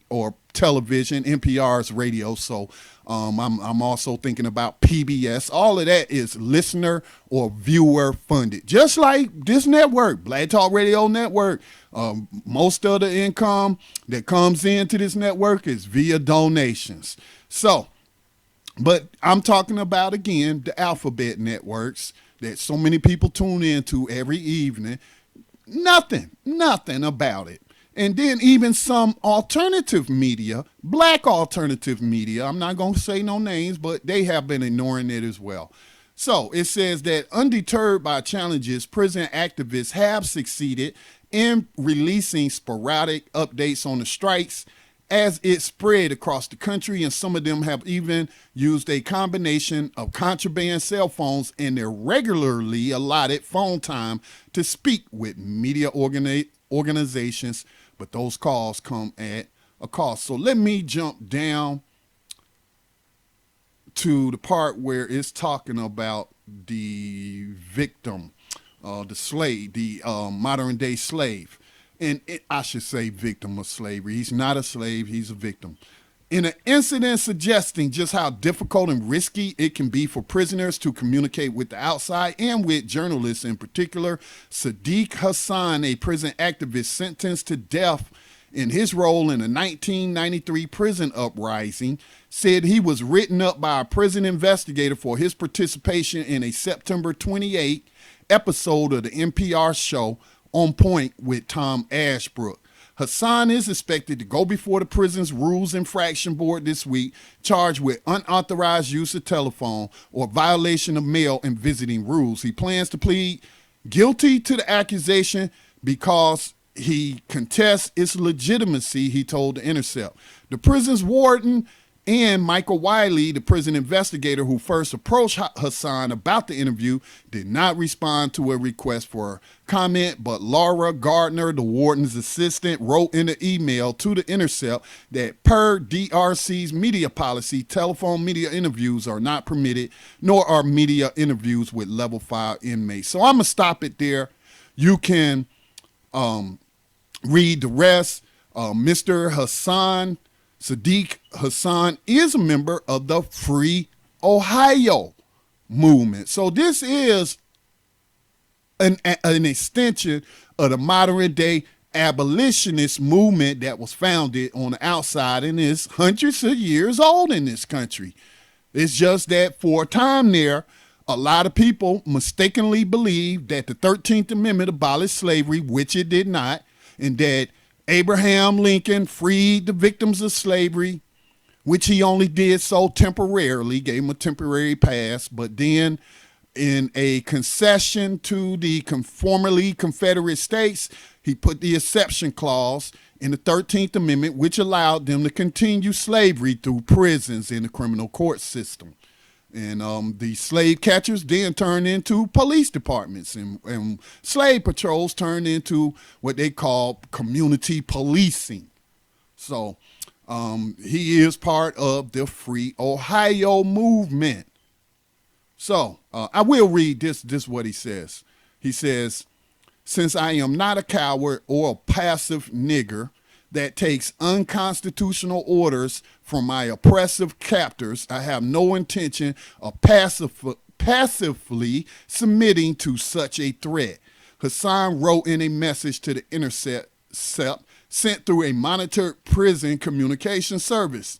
or television, NPR's radio. So I'm also thinking about PBS. All of that is listener or viewer funded, just like this network, Black Talk Radio Network. Most of the income that comes into this network is via donations. So, but I'm talking about, again, the alphabet networks, that so many people tune into every evening. Nothing about it. And then even some alternative media, black alternative media, I'm not going to say no names, but they have been ignoring it as well. So it says that undeterred by challenges, prison activists have succeeded in releasing sporadic updates on the strikes as it spread across the country, and some of them have even used a combination of contraband cell phones and their regularly allotted phone time to speak with media organizations, but those calls come at a cost. So let me jump down to the part where it's talking about the victim, the slave, the modern day slave. And I should say victim of slavery. He's not a slave, he's a victim. In an incident suggesting just how difficult and risky it can be for prisoners to communicate with the outside and with journalists in particular, Sadiq Hassan, a prison activist sentenced to death in his role in a 1993 prison uprising, said he was written up by a prison investigator for his participation in a September 28 episode of the NPR show On Point with Tom Ashbrook. Hassan is expected to go before the prison's Rules Infraction Board this week, charged with unauthorized use of telephone or violation of mail and visiting rules. He plans to plead guilty to the accusation because he contests its legitimacy, he told The Intercept. The prison's warden and Michael Wiley, the prison investigator who first approached Hassan about the interview, did not respond to a request for comment, but Laura Gardner, the warden's assistant, wrote in an email to The Intercept that per DRC's media policy, telephone media interviews are not permitted, nor are media interviews with level 5 inmates. So I'm going to stop it there. You can read the rest. Mr. Hassan, Sadiq Hassan, is a member of the Free Ohio movement. So this is an extension of the modern day abolitionist movement that was founded on the outside and is hundreds of years old in this country. It's just that for a time there, a lot of people mistakenly believed that the 13th Amendment abolished slavery, which it did not, and that Abraham Lincoln freed the victims of slavery, which he only did so temporarily, gave him a temporary pass, but then in a concession to the formerly Confederate states, he put the exception clause in the 13th Amendment, which allowed them to continue slavery through prisons in the criminal court system. And the slave catchers then turned into police departments, and slave patrols turned into what they call community policing. So he is part of the Free Ohio movement. So I will read this what he says. He says, since I am not a coward or a passive nigger that takes unconstitutional orders from my oppressive captors, I have no intention of passively submitting to such a threat. Hassan wrote in a message to The Intercept sent through a monitored prison communication service.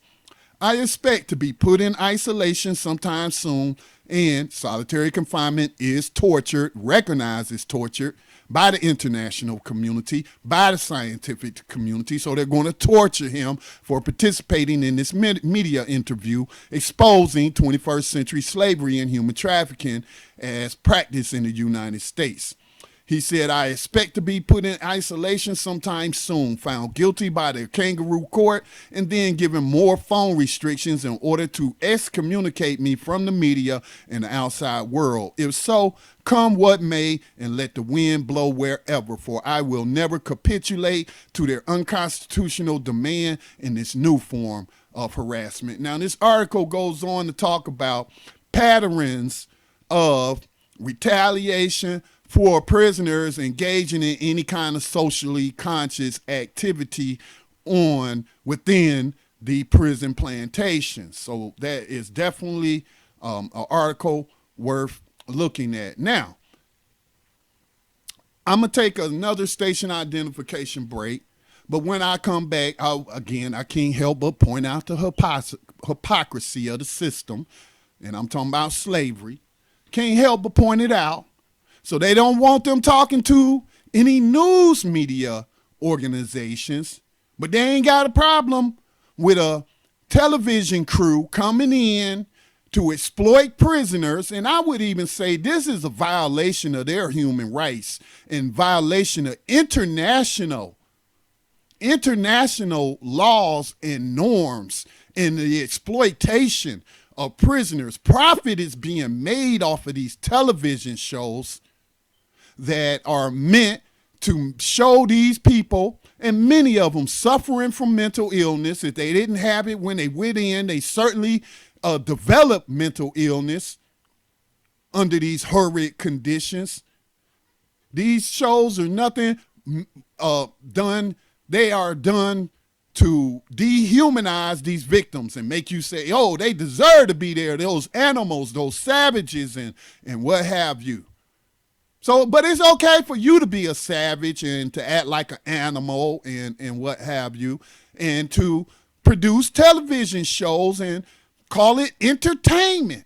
I expect to be put in isolation sometime soon, and solitary confinement is torture, recognized as torture by the international community, by the scientific community. So they're going to torture him for participating in this media interview exposing 21st century slavery and human trafficking as practiced in the United States. He said, I expect to be put in isolation sometime soon, found guilty by the kangaroo court, and then given more phone restrictions in order to excommunicate me from the media and the outside world. If so, come what may, and let the wind blow wherever, for I will never capitulate to their unconstitutional demand in this new form of harassment. Now, this article goes on to talk about patterns of retaliation for prisoners engaging in any kind of socially conscious activity within the prison plantations. So that is definitely an article worth looking at. Now, I'm going to take another station identification break, but when I come back, I can't help but point out the hypocrisy of the system, and I'm talking about slavery. can't help but point it out. So they don't want them talking to any news media organizations, but they ain't got a problem with a television crew coming in to exploit prisoners. And I would even say this is a violation of their human rights and violation of international laws and norms, and the exploitation of prisoners. Profit is being made off of these television shows that are meant to show these people, and many of them suffering from mental illness. If they didn't have it when they went in, they certainly developed mental illness under these horrid conditions. These shows are nothing done. They are done to dehumanize these victims and make you say, oh, they deserve to be there. Those animals, those savages, and what have you. So, but it's okay for you to be a savage and to act like an animal and what have you, and to produce television shows and call it entertainment.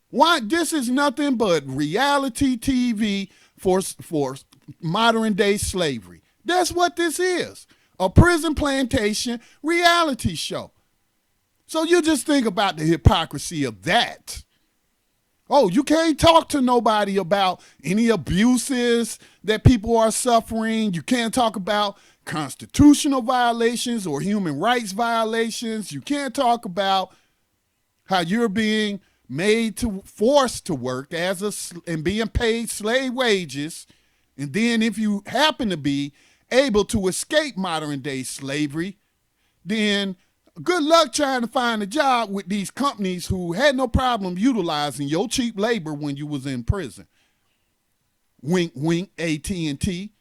Why? This is nothing but reality TV for modern day slavery. That's what this is. A prison plantation reality show. So you just think about the hypocrisy of that. Oh, you can't talk to nobody about any abuses that people are suffering. You can't talk about constitutional violations or human rights violations. You can't talk about how you're being forced to work and being paid slave wages. And then if you happen to be able to escape modern day slavery, then good luck trying to find a job with these companies who had no problem utilizing your cheap labor when you was in prison. Wink, wink, AT&T.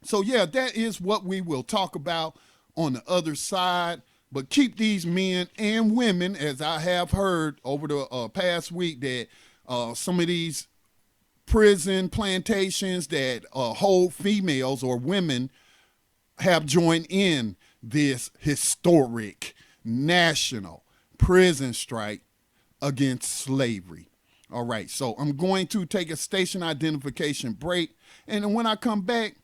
So yeah, that is what we will talk about on the other side. But keep these men and women, as I have heard over the past week, that some of these prison plantations that hold females or women have joined in this historic national prison strike against slavery. All right, so I'm going to take a station identification break, and when I come back,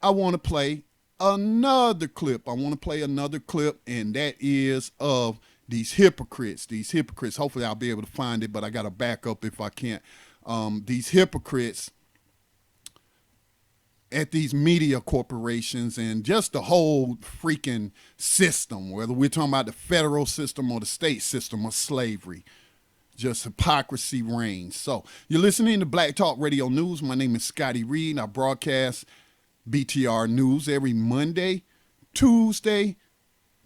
I want to play another clip. And that is of these hypocrites. Hopefully I'll be able to find it, but I got to back up if I can't. These hypocrites at these media corporations and just the whole freaking system, whether we're talking about the federal system or the state system of slavery. Just hypocrisy reigns. So you're listening to Black Talk Radio News. My name is Scotty Reed. I broadcast BTR News every Monday, Tuesday,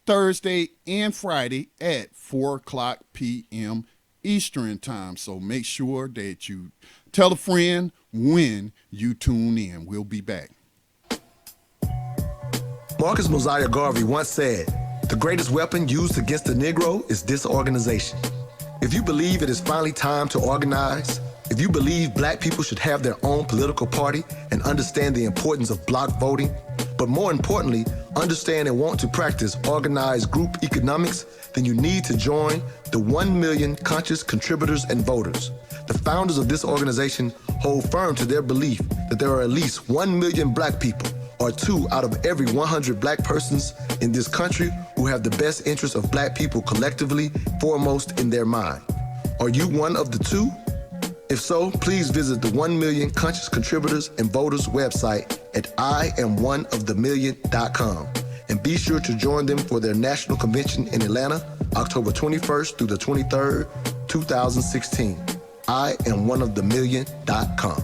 Thursday, and Friday at 4:00 p.m. Eastern time. So make sure that you tell a friend when you tune in. We'll be back. Marcus Mosiah Garvey once said, "The greatest weapon used against the Negro is disorganization." If you believe it is finally time to organize, if you believe black people should have their own political party and understand the importance of block voting, but more importantly, understand and want to practice organized group economics, then you need to join the 1 million conscious contributors and voters. The founders of this organization hold firm to their belief that there are at least 1 million black people, or 2 out of every 100 black persons in this country, who have the best interests of black people collectively foremost in their mind. Are you one of the 2? If so, please visit the 1 million conscious contributors and voters website at IamOneOfTheMillion.com and be sure to join them for their national convention in Atlanta, October 21st through the 23rd, 2016. IamOneOfTheMillion.com.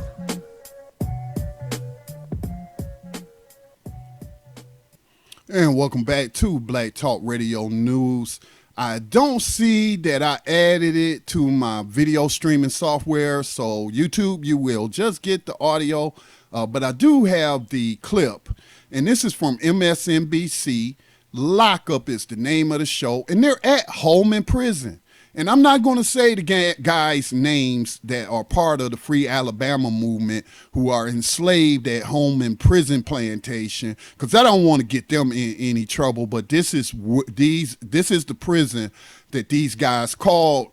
And welcome back to Black Talk Radio News. I don't see that I added it to my video streaming software, so YouTube, you will just get the audio, but I do have the clip, and this is from MSNBC. Lockup is the name of the show, and they're at home in prison. And I'm not going to say the guys' names that are part of the Free Alabama movement who are enslaved at home in prison plantation, because I don't want to get them in any trouble. But this is the prison that these guys called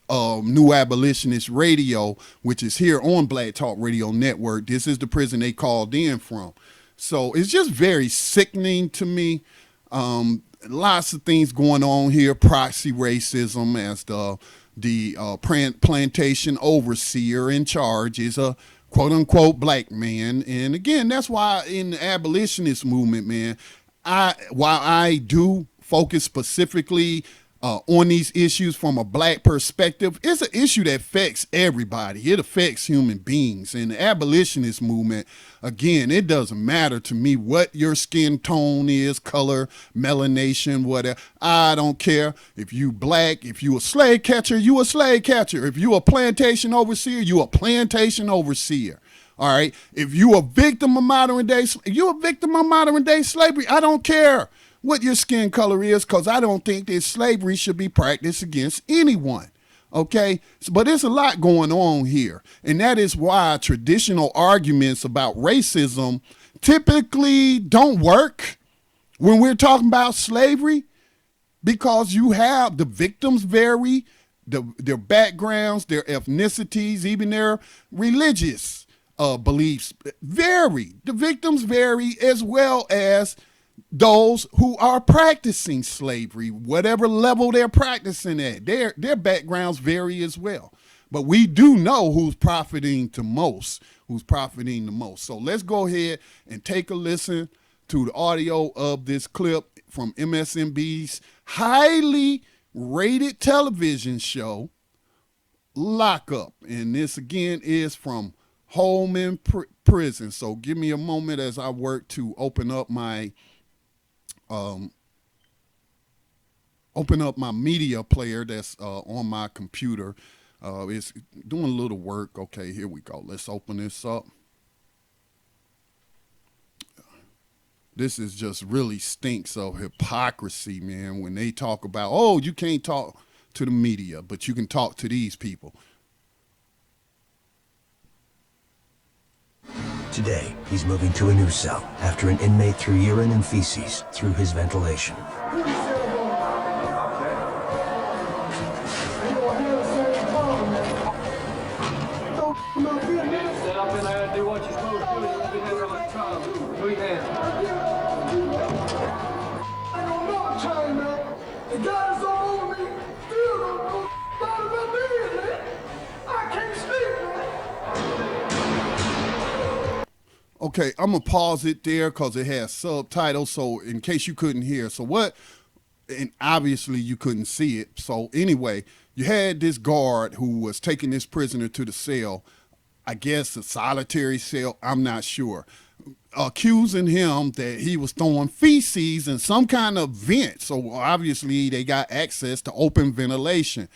New Abolitionist Radio, which is here on Black Talk Radio Network. This is the prison they called in from. So it's just very sickening to me. Lots of things going on here. Proxy racism, as the plantation overseer in charge is a quote unquote black man. And again, that's why in the abolitionist movement, man, while I do focus specifically on these issues from a black perspective, it's an issue that affects everybody. It affects human beings. In the abolitionist movement, again, it doesn't matter to me what your skin tone is, color, melanation, whatever. I don't care. If you black, if you a slave catcher, you a slave catcher. If you a plantation overseer, you a plantation overseer. All right. If you a victim of modern day, you a victim of modern day slavery. I don't care what your skin color is, because I don't think that slavery should be practiced against anyone. Okay, but there's a lot going on here, and that is why traditional arguments about racism typically don't work when we're talking about slavery, because you have the victims vary, their backgrounds, their ethnicities, even their religious beliefs vary. The victims vary, as well as those who are practicing slavery, whatever level they're practicing at, their backgrounds vary as well. But we do know who's profiting the most. So let's go ahead and take a listen to the audio of this clip from MSNBC's highly rated television show, Lockup. And this again is from home in prison. So give me a moment as I work to open up my media player that's on my computer. It's doing a little work. Okay, here we go. Let's open this up. This is just really stinks of hypocrisy, man, when they talk about, oh, you can't talk to the media, but you can talk to these people. Today, he's moving to a new cell after an inmate threw urine and feces through his ventilation. Okay, I'm going to pause it there because it has subtitles, so in case you couldn't hear. So what, and obviously you couldn't see it. So anyway, you had this guard who was taking this prisoner to the cell, I guess a solitary cell, I'm not sure, accusing him that he was throwing feces in some kind of vent. So obviously they got access to open ventilation.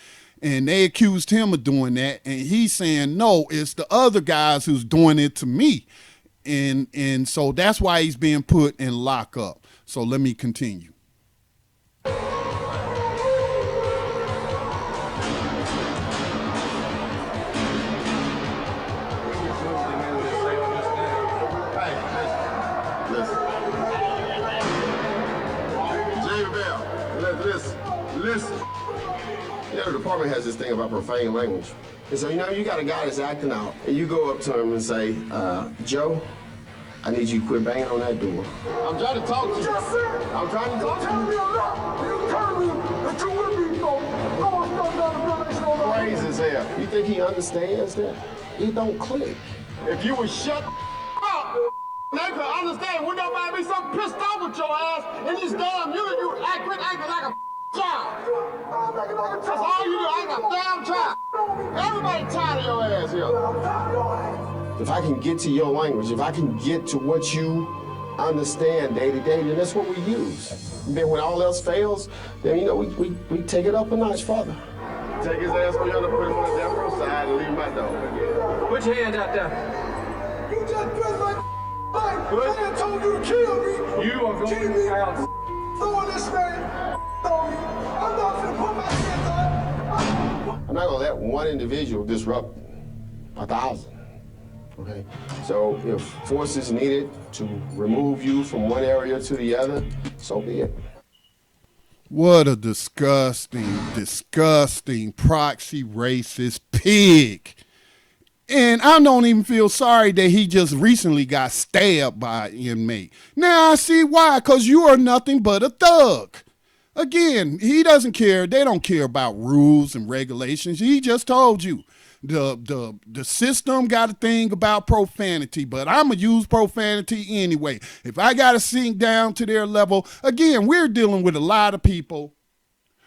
And they accused him of doing that, and he's saying, no, it's the other guys who's doing it to me. And so that's why he's being put in lockup. So let me continue. Listen. The department has this thing about profane language. And so, you got a guy that's acting out, and you go up to him and say, Joe, I need you to quit banging on that door. I'm trying to talk to you. I'm trying to talk to you. You tell me that you with me, so crazy as hell. You think he understands that? It don't click. If you would shut up, they could understand. Would nobody be so pissed off with your ass in this damn unit, you acting like a child. That's all you do, ain't a damn child. Everybody tired of your ass here. If I can get to your language, if I can get to what you understand day to day, then that's what we use. Then when all else fails, then we take it up a notch further. Take his ass on the other, put him on the damn roadside and leave him out there. Put your hand out there. You just pressed my life. I told you to kill me. You are going to the house. Throw this man. I'm not gonna let one individual disrupt 1,000. Okay? So if force is needed to remove you from one area to the other, so be it. What a disgusting, disgusting proxy racist pig. And I don't even feel sorry that he just recently got stabbed by an inmate. Now I see why, because you are nothing but a thug. Again, he doesn't care. They don't care about rules and regulations. He just told you. The system got a thing about profanity, but I'm going to use profanity anyway. If I got to sink down to their level, again, we're dealing with a lot of people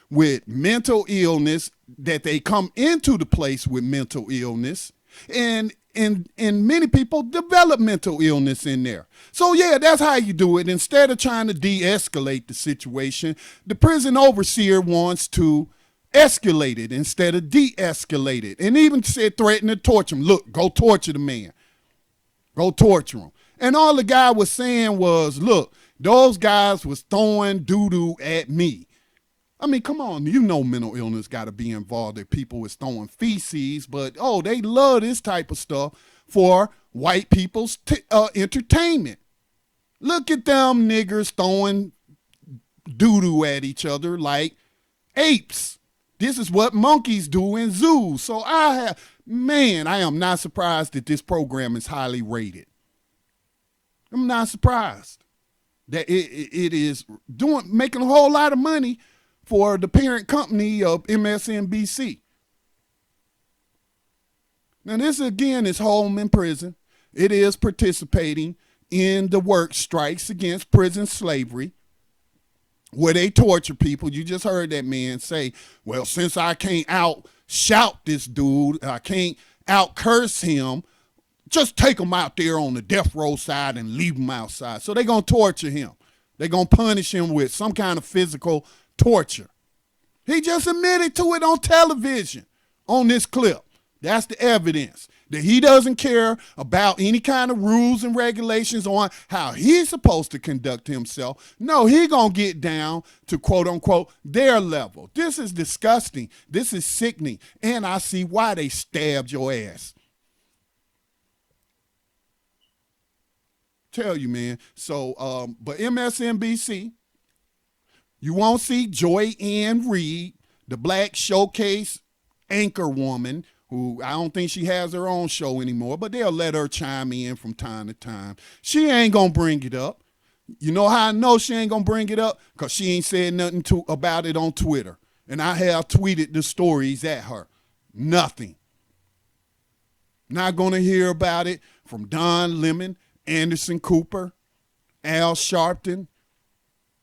with mental illness that they come into the place with mental illness, and many people develop mental illness in there. So yeah, that's how you do it. Instead of trying to de-escalate the situation, the prison overseer wants to escalate it instead of de-escalate it, and even said threaten to torture him. Look, go torture the man. Go torture him. And all the guy was saying was, look, those guys was throwing doo-doo at me. I mean, come on, you know mental illness got to be involved if people is throwing feces, but, oh, they love this type of stuff for white people's entertainment. Look at them niggers throwing doo-doo at each other like apes. This is what monkeys do in zoos. So I am not surprised that this program is highly rated. I'm not surprised that it is making a whole lot of money for the parent company of MSNBC. Now this again is home in prison. It is participating in the work strikes against prison slavery, where they torture people. You just heard that man say, well, since I can't out shout this dude, I can't out curse him, just take him out there on the death row side and leave him outside. So they're going to torture him. They're going to punish him with some kind of physical torture. He just admitted to it on television on this clip. That's the evidence that he doesn't care about any kind of rules and regulations on how he's supposed to conduct himself. No, he gonna get down to quote unquote their level. This is disgusting. This is sickening. And I see why they stabbed your ass. Tell you, man. So, but MSNBC, you won't see Joy Ann Reid, the black showcase anchor woman, who I don't think she has her own show anymore, but they'll let her chime in from time to time. She ain't gonna bring it up. You know how I know she ain't gonna bring it up? Because she ain't said nothing about it on Twitter. And I have tweeted the stories at her. Nothing. Not gonna hear about it from Don Lemon, Anderson Cooper, Al Sharpton.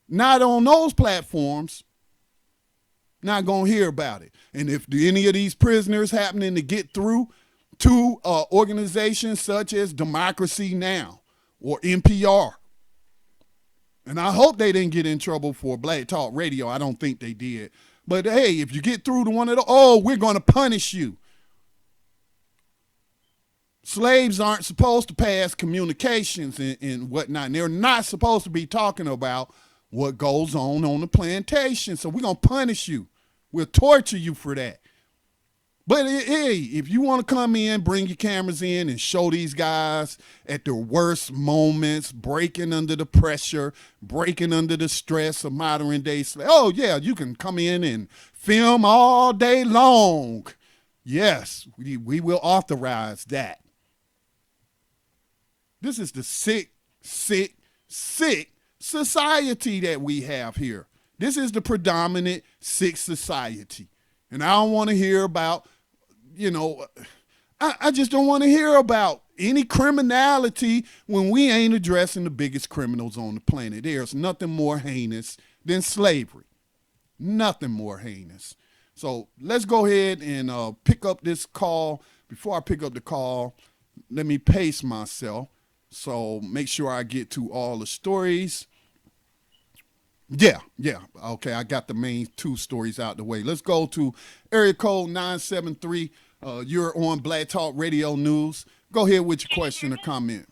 Not on those platforms. Not going to hear about it. And if any of these prisoners happening to get through to organizations such as Democracy Now! Or NPR, and I hope they didn't get in trouble for Black Talk Radio. I don't think they did. But hey, if you get through to one of the, we're going to punish you. Slaves aren't supposed to pass communications and whatnot. And they're not supposed to be talking about what goes on the plantation. So we're going to punish you. We'll torture you for that. But hey, if you want to come in, bring your cameras in and show these guys at their worst moments, breaking under the pressure, breaking under the stress of modern day slavery. Oh yeah, you can come in and film all day long. Yes, we will authorize that. This is the sick, sick, sick society that we have here. This is the predominant sick society. And I don't want to hear about, I just don't want to hear about any criminality when we ain't addressing the biggest criminals on the planet. There's nothing more heinous than slavery. Nothing more heinous. So let's go ahead and pick up this call. Before I pick up the call, let me pace myself. So make sure I get to all the stories. Yeah. Okay, I got the main two stories out the way. Let's go to area code 973. You're on Black Talk Radio News. Go ahead with your question or comment.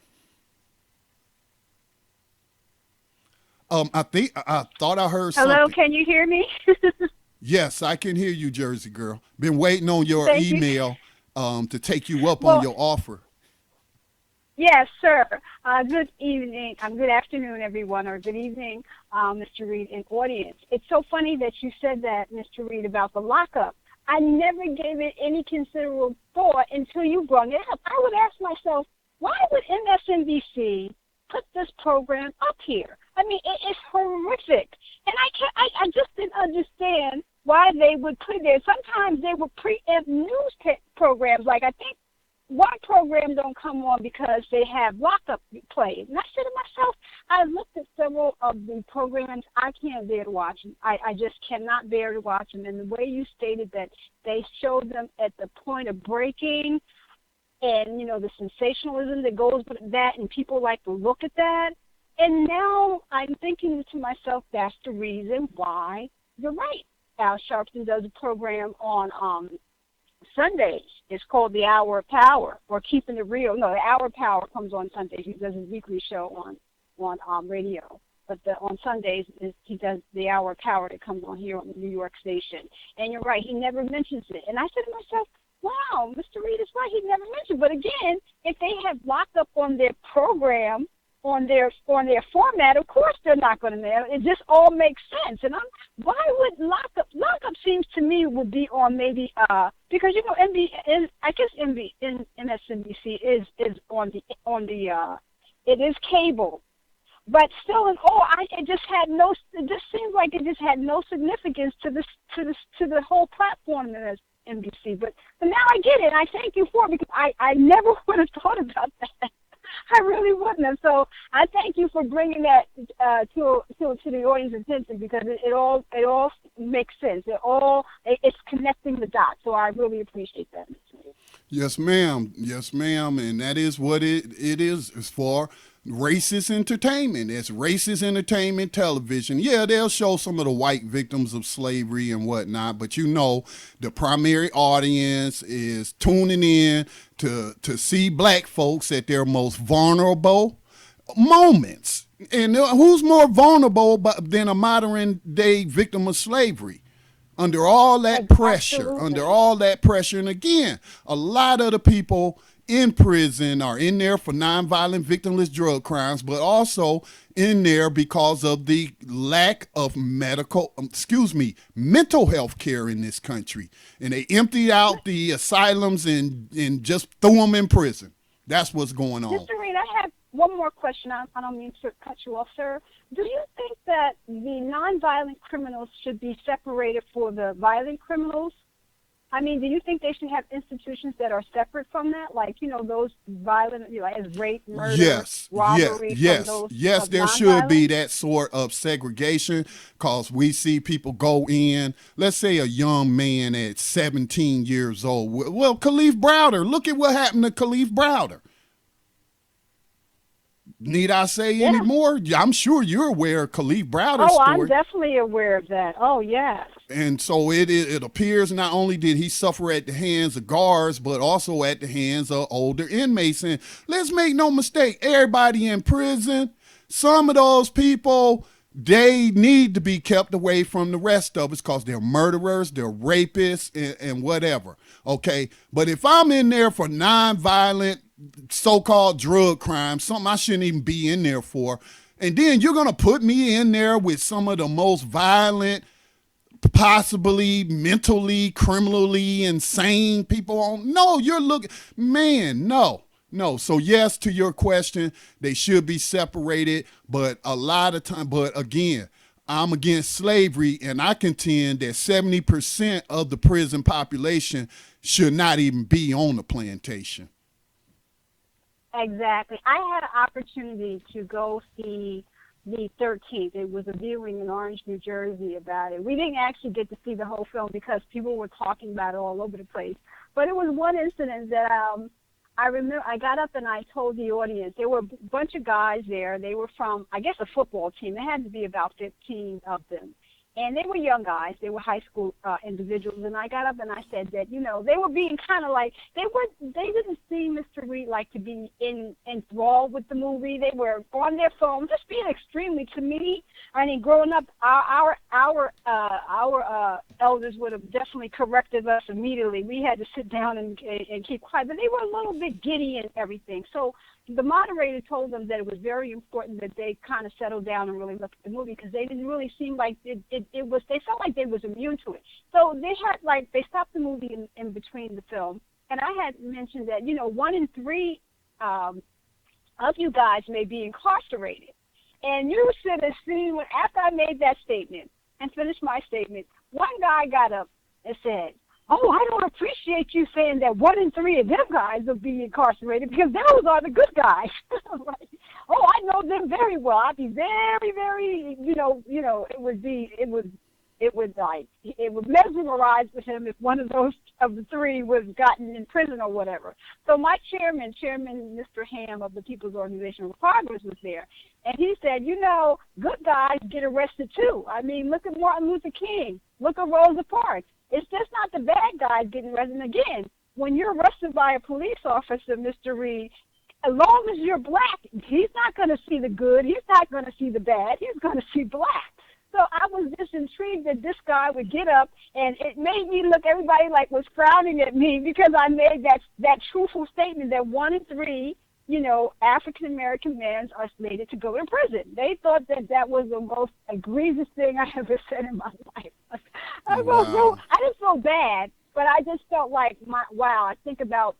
I thought I heard something. Hello, can you hear me? Yes, I can hear you, Jersey girl. Been waiting on your email to take you up on your offer. Yes, sir. Good evening. Good afternoon, everyone, or good evening, Mr. Reed and audience. It's so funny that you said that, Mr. Reed, about the lockup. I never gave it any considerable thought until you brought it up. I would ask myself, why would MSNBC put this program up here? I mean, it's horrific, and I just didn't understand why they would put it there. Sometimes they would preempt news programs, like I think one program don't come on because they have lockup plays. And I said to myself, I looked at several of the programs. I can't bear to watch them. I just cannot bear to watch them. And the way you stated that they showed them at the point of breaking and, the sensationalism that goes with that, and people like to look at that. And now I'm thinking to myself, that's the reason why you're right. Al Sharpton does a program on Sundays. It's called The Hour of Power, or Keeping It Real. No, The Hour of Power comes on Sundays. He does his weekly show on radio. But on Sundays, he does The Hour of Power that comes on here on the New York station. And you're right, he never mentions it. And I said to myself, wow, Mr. Reed is right, he never mentioned it. But again, if they have locked up on their program, on their format, of course they're not going to mail. It just all makes sense. And why would lockup seems to me would be on maybe because I guess MSNBC is on the it is cable, but still in all, it just seems like it just had no significance to the whole platform as NBC. But now I get it. I thank you for it, because I never would have thought about that. I really wouldn't have. So I thank you for bringing that to the audience's attention, because it all makes sense. It's connecting the dots. So I really appreciate that. Yes, ma'am. Yes, ma'am. And that is what it is for racist entertainment. It's racist entertainment television. Yeah, they'll show some of the white victims of slavery and whatnot, but the primary audience is tuning in to see black folks at their most vulnerable moments. And who's more vulnerable than a modern day victim of slavery? Under all that pressure, and again, a lot of the people in prison are in there for nonviolent victimless drug crimes, but also in there because of the lack of mental health care in this country. And they emptied out the asylums and just threw them in prison. That's what's going on. Mr. Reed, I have one more question. I don't mean to cut you off, sir. Do you think that the nonviolent criminals should be separated for the violent criminals? I mean, do you think they should have institutions that are separate from that? Like, those violent, as rape, murder, robbery. Yes, there should be that sort of segregation, because we see people go in, let's say a young man at 17 years old. Well, Khalif Browder, look at what happened to Khalif Browder. Need I say any more? I'm sure you're aware of Khalif Browder's story. I'm definitely aware of that. Oh, yes. And so it appears not only did he suffer at the hands of guards, but also at the hands of older inmates. And let's make no mistake, everybody in prison, some of those people, they need to be kept away from the rest of us, because they're murderers, they're rapists, and whatever. Okay? But if I'm in there for nonviolent so-called drug crime, something I shouldn't even be in there for, and then you're going to put me in there with some of the most violent, possibly mentally, criminally insane people on. No, no. So yes, to your question, they should be separated, but a lot of time, but again, I'm against slavery, and I contend that 70% of the prison population should not even be on the plantation. Exactly. I had an opportunity to go see the 13th. It was a viewing in Orange, New Jersey about it. We didn't actually get to see the whole film because people were talking about it all over the place. But it was one incident that I remember. I got up and I told the audience, there were a bunch of guys there. They were from, I guess, a football team. There had to be about 15 of them. And they were young guys. They were high school individuals. And I got up and I said that, they were being kind of like, they didn't see Mr. Reed like to be enthralled with the movie. They were on their phone, just being extremely, to me. I mean, growing up, our elders would have definitely corrected us immediately. We had to sit down and keep quiet. But they were a little bit giddy and everything. So, the moderator told them that it was very important that they kind of settle down and really look at the movie because they didn't really seem like it was, they felt like they was immune to it. So they had they stopped the movie in between the film. And I had mentioned that, 1 in 3 of you guys may be incarcerated. And you should have seen after I made that statement and finished my statement, one guy got up and said, "Oh, I don't appreciate you saying that 1 in 3 of them guys will be incarcerated because those are the good guys." Like, oh, I know them very well. I'd be very, very, it would mesmerize with him if one of those of the 3 was gotten in prison or whatever. So my chairman, Mr. Ham of the People's Organization for Progress was there. And he said, good guys get arrested too. I mean, look at Martin Luther King. Look at Rosa Parks. It's just not the bad guys getting arrested. And again, when you're arrested by a police officer, Mr. Reed, as long as you're black, he's not going to see the good. He's not going to see the bad. He's going to see black. So I was just intrigued that this guy would get up, and it made me look, everybody was frowning at me because I made that truthful statement that 1 in 3, African-American men are slated to go in prison. They thought that was the most egregious thing I ever said in my life. I didn't feel bad, but I just felt like, I think about,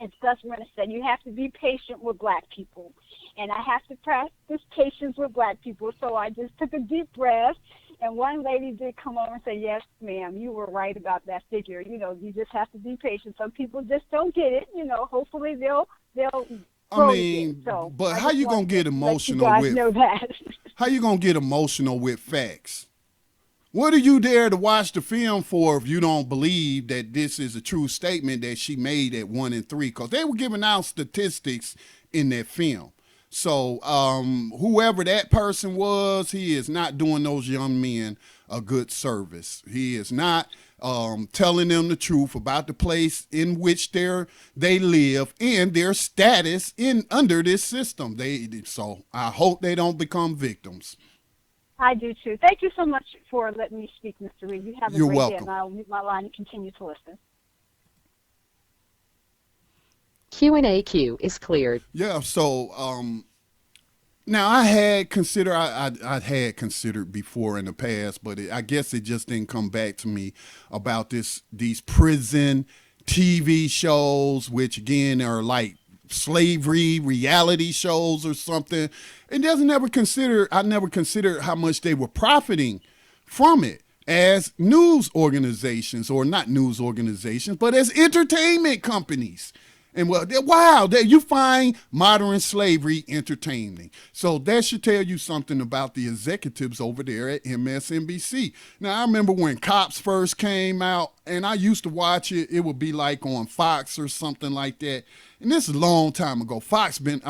as Gus Renner said, you have to be patient with black people. And I have to practice patience with black people. So I just took a deep breath. And one lady did come over and say, "Yes, ma'am, you were right about that figure. You just have to be patient. Some people just don't get it. Hopefully they'll I mean, so but how you going to get emotional with how you going to get emotional with facts? What are you there to watch the film for if you don't believe that this is a true statement that she made at 1 in 3? Because they were giving out statistics in that film. So whoever that person was, he is not doing those young men a good service. He is not telling them the truth about the place in which they live and their status under this system. So I hope they don't become victims. I do too. Thank you so much for letting me speak, Mr. Reed. You have a You're great welcome. day, and I'll mute my line and continue to listen. Q&A queue is cleared. Yeah, so now I had considered before in the past, but I guess it just didn't come back to me about these prison TV shows, which again are like slavery reality shows or something. I never considered how much they were profiting from it as news organizations, or not news organizations, but as entertainment companies. And you find modern slavery entertaining. So that should tell you something about the executives over there at MSNBC. Now, I remember when Cops first came out, and I used to watch it. It would be like on Fox or something like that. And this is a long time ago. Cops been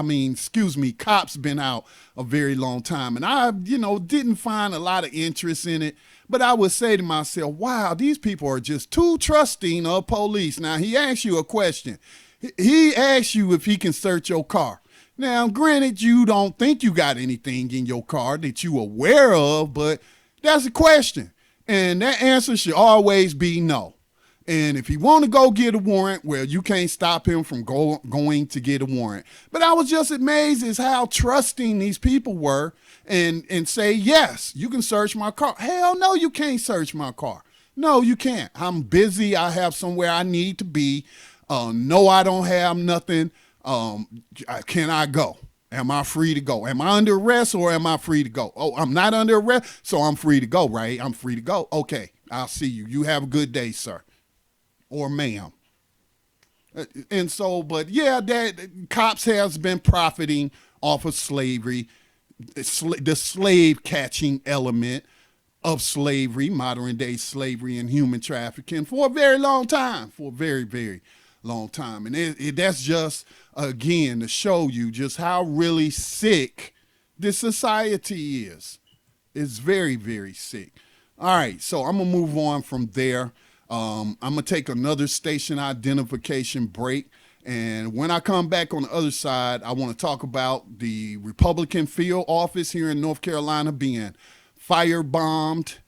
out a very long time. And I, didn't find a lot of interest in it. But I would say to myself, wow, these people are just too trusting of police. Now, he asks you a question. He asks you if he can search your car. Now, granted, you don't think you got anything in your car that you aware of, but that's a question. And that answer should always be no. And if he want to go get a warrant, well, you can't stop him from going to get a warrant. But I was just amazed as how trusting these people were and say, yes, you can search my car. Hell no, you can't search my car. No, you can't. I'm busy. I have somewhere I need to be. No, I don't have nothing. Can I go? Am I free to go? Am I under arrest or am I free to go? Oh, I'm not under arrest, so I'm free to go, right? I'm free to go. Okay, I'll see you. You have a good day, sir. Or ma'am. And so, but yeah, that cops has been profiting off of slavery, the slave catching element of slavery, modern day slavery and human trafficking for a very long time, for a very, very long time. And that's just, again, to show you just how really sick this society is. It's very, very sick. All right, so I'm going to move on from there. I'm going to take another station identification break. And when I come back on the other side, I want to talk about the Republican field office here in North Carolina being firebombed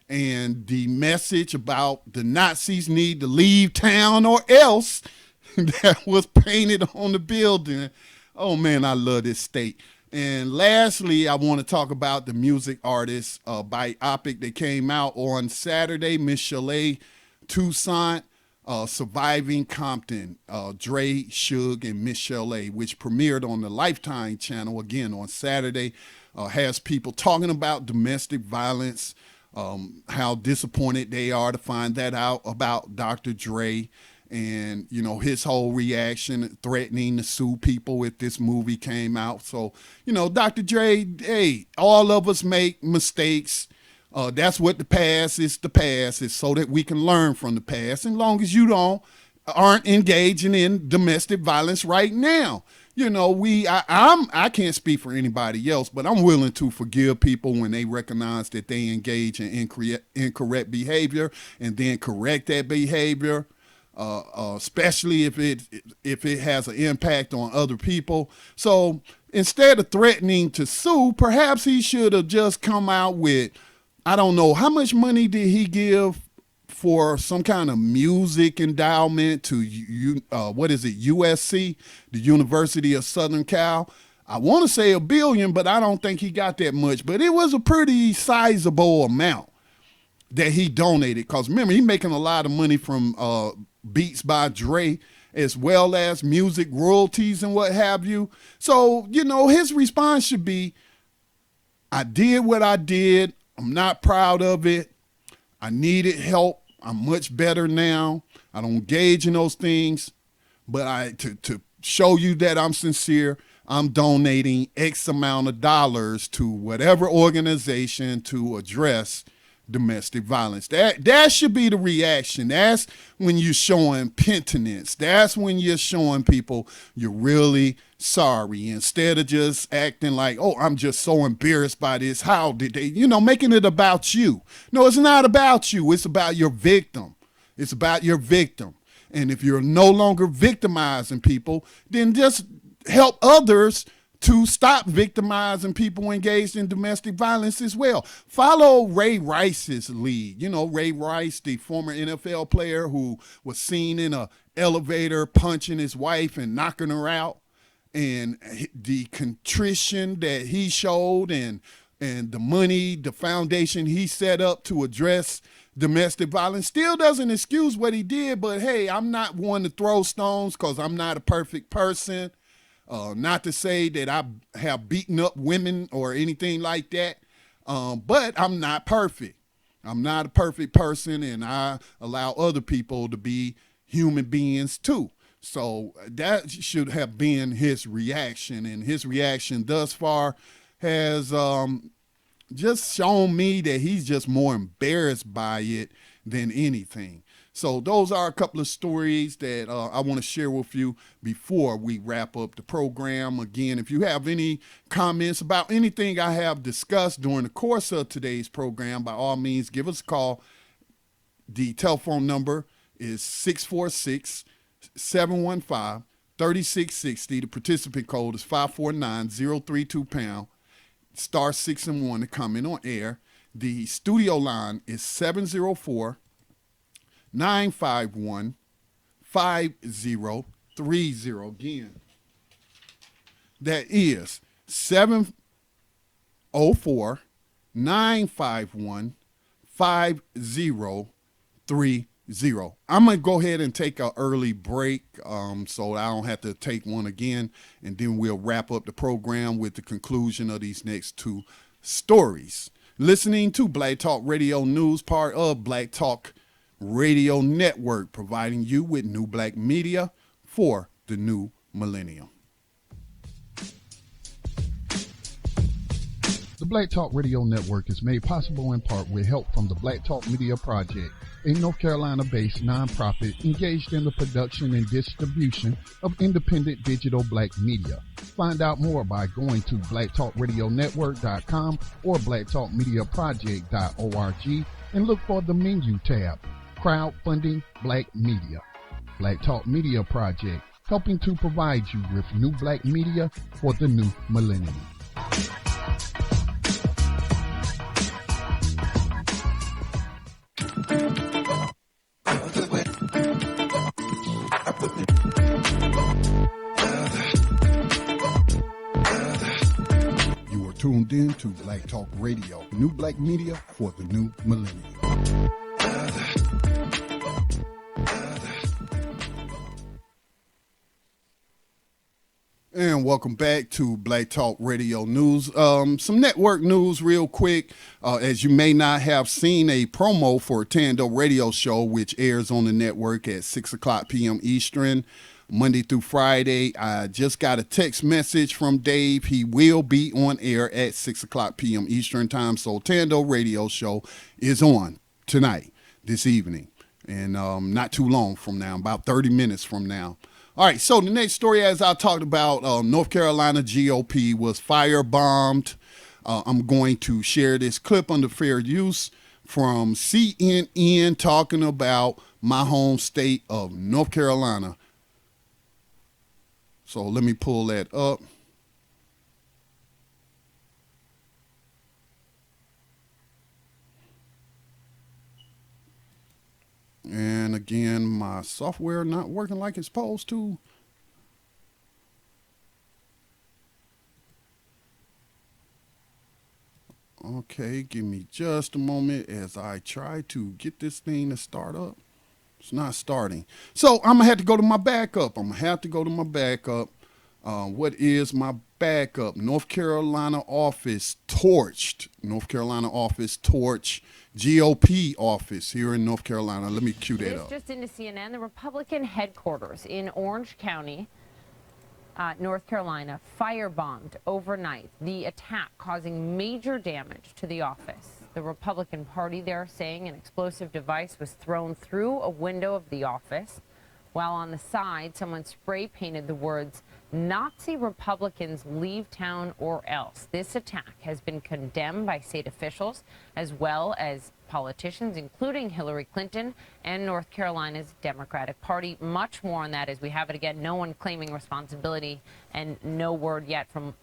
and the message about the Nazis need to leave town or else that was painted on the building Oh, man, I love this state. And lastly, I want to talk about the music artist biopic that came out on Saturday, Michel'le, Toussaint, Surviving Compton, Dre, Suge, and Michel'le, which premiered on the Lifetime channel again on Saturday, has people talking about domestic violence, how disappointed they are to find that out about Dr. Dre, and, you know, his whole reaction, threatening to sue people if this movie came out. So, you know, Dr. Dre, hey, all of us make mistakes. That's what the past is. The past is so that we can learn from the past. As long as you aren't engaging in domestic violence right now. You know, I can't speak for anybody else, but I'm willing to forgive people when they recognize that they engage in incorrect behavior and then correct that behavior. Especially if it has an impact on other people. So instead of threatening to sue, perhaps he should have just come out with, I don't know, how much money did he give for some kind of music endowment to USC, the University of Southern Cal? I want to say $1 billion, but I don't think he got that much. But it was a pretty sizable amount that he donated. Because remember, he's making a lot of money from beats by Dre, as well as music royalties and what have you. So, you know, his response should be, I did what I did. I'm not proud of it. I needed help. I'm much better now. I don't engage in those things. But to show you that I'm sincere, I'm donating X amount of dollars to whatever organization to address domestic violence. That should be the reaction. That's when you're showing penitence. That's when you're showing people you're really sorry, instead of just acting like, oh, I'm just so embarrassed by this. How did they, making it about you. No, it's not about you. It's about your victim. It's about your victim. And if you're no longer victimizing people, then just help others to stop victimizing people engaged in domestic violence as well. Follow Ray Rice's lead. Ray Rice, the former NFL player who was seen in an elevator punching his wife and knocking her out, and the contrition that he showed and the money, the foundation he set up to address domestic violence still doesn't excuse what he did. But hey, I'm not one to throw stones because I'm not a perfect person. Not to say that I have beaten up women or anything like that, but I'm not perfect. I'm not a perfect person, and I allow other people to be human beings too. So that should have been his reaction, and his reaction thus far has just shown me that he's just more embarrassed by it than anything. So those are a couple of stories that I want to share with you before we wrap up the program. Again, if you have any comments about anything I have discussed during the course of today's program, by all means, give us a call. The telephone number is 646-715-3660. The participant code is 549-032#, star 6 and 1 to come in on air. The studio line is 704-951-5030. Again, that is 704-951-5030. I'm going to go ahead and take an early break so I don't have to take one again, and then we'll wrap up the program with the conclusion of these next two stories. Listening to Black Talk Radio News, part of Black Talk Radio Network, providing you with new black media for the new millennium. The Black Talk Radio Network is made possible in part with help from the Black Talk Media Project, a North Carolina-based nonprofit engaged in the production and distribution of independent digital black media. Find out more by going to blacktalkradionetwork.com or blacktalkmediaproject.org and look for the menu tab, Crowdfunding Black Media. Black Talk Media Project, helping to provide you with new black media for the new millennium. in to Black Talk Radio, new black media for the new millennium. And welcome back to Black Talk Radio News. Some network news real quick. As you may not have seen a promo for Tando Radio Show, which airs on the network at 6 o'clock p.m. Eastern, Monday through Friday. I just got a text message from Dave. He will be on air at 6 o'clock p.m. Eastern time. So Tando Radio Show is on tonight, this evening, and not too long from now, about 30 minutes from now. All right, so the next story, as I talked about, North Carolina GOP was firebombed. I'm going to share this clip under fair use from CNN talking about my home state of North Carolina. So let me pull that up. And again, my software not working like it's supposed to. Okay, give me just a moment as I try to get this thing to start up. It's not starting. So I'm going to have to go to my backup. What is my backup? North Carolina office torched. GOP office here in North Carolina. Let me cue that up. Just into CNN, the Republican headquarters in Orange County, North Carolina, firebombed overnight. The attack causing major damage to the office. The Republican Party there saying an explosive device was thrown through a window of the office, while on the side someone spray painted the words, "Nazi Republicans leave town or else." This attack has been condemned by state officials as well as politicians, including Hillary Clinton and North Carolina's Democratic Party. Much more on that as we have it again. No one claiming responsibility and no word yet from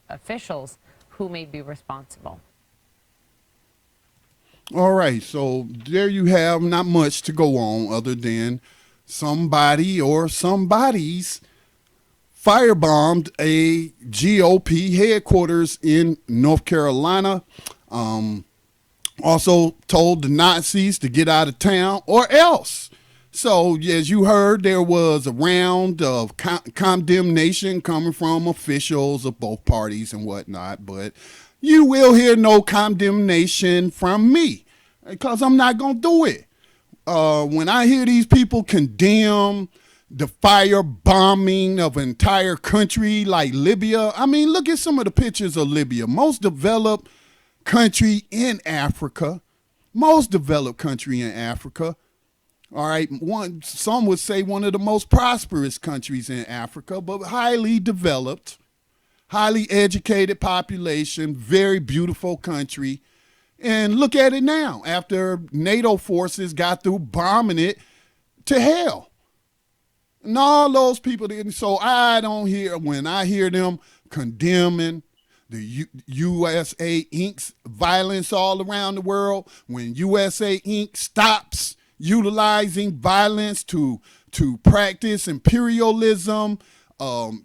officials who may be responsible. All right, so there you have not much to go on other than somebody or somebody's firebombed a GOP headquarters in North Carolina. Also told the Nazis to get out of town or else. So as you heard, there was a round of condemnation coming from officials of both parties and whatnot, but you will hear no condemnation from me because I'm not going to do it. When I hear these people condemn the firebombing of an entire country like Libya, I mean, look at some of the pictures of Libya, most developed country in Africa. All right, some would say one of the most prosperous countries in Africa, but highly developed, highly educated population, very beautiful country. And look at it now, after NATO forces got through bombing it to hell. And all those people didn't. So when I hear them condemning the USA Inc.'s violence all around the world, when USA Inc. stops utilizing violence to practice imperialism,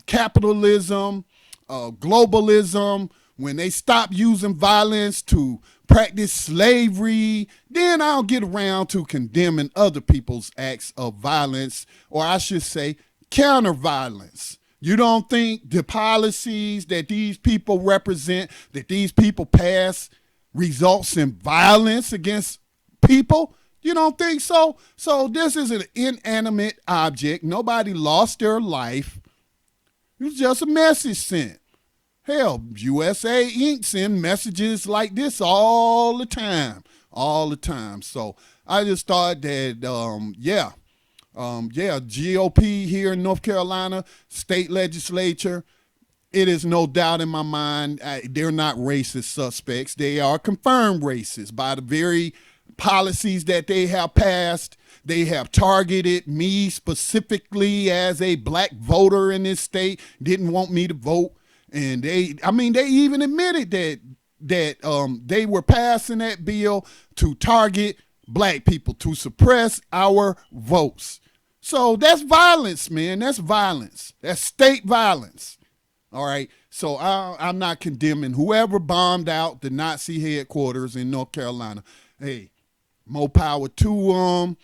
capitalism, globalism, when they stop using violence to practice slavery, then I'll get around to condemning other people's acts of violence, or I should say counter-violence. You don't think the policies that these people represent, that these people pass, results in violence against people? You don't think so? So this is an inanimate object. Nobody lost their life. It was just a message sent. Hell, USA Inc. send messages like this all the time. So I just thought that, GOP here in North Carolina, state legislature, it is no doubt in my mind, they're not racist suspects. They are confirmed racist by the very policies that they have passed. They have targeted me specifically as a black voter in this state, didn't want me to vote. And they even admitted that they were passing that bill to target black people, to suppress our votes. So that's violence, man. That's violence. That's state violence. All right. So I'm not condemning whoever bombed out the Nazi headquarters in North Carolina. Hey, more power to them.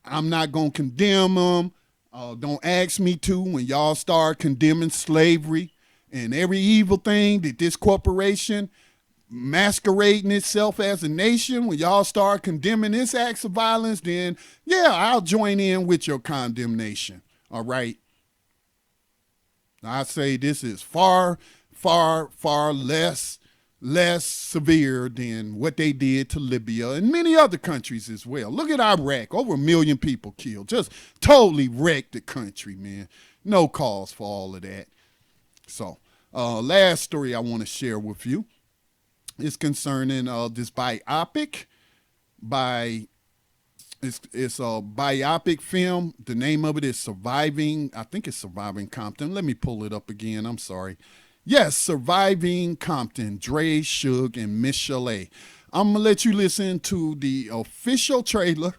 I'm not going to condemn them. Don't ask me to when y'all start condemning slavery and every evil thing that this corporation masquerading itself as a nation. When y'all start condemning its acts of violence, then yeah, I'll join in with your condemnation. All right. I say this is far, far, far less severe than what they did to Libya and many other countries as well. Look at Iraq, over 1 million people killed. Just totally wrecked the country, man. No cause for all of that. So, last story I want to share with you is concerning this biopic by, it's a biopic film. The name of it is Surviving, I think it's Surviving Compton. Let me pull it up again, I'm sorry. Yes, Surviving Compton, Dre, Suge, and Michel'le. I'm going to let you listen to the official trailer,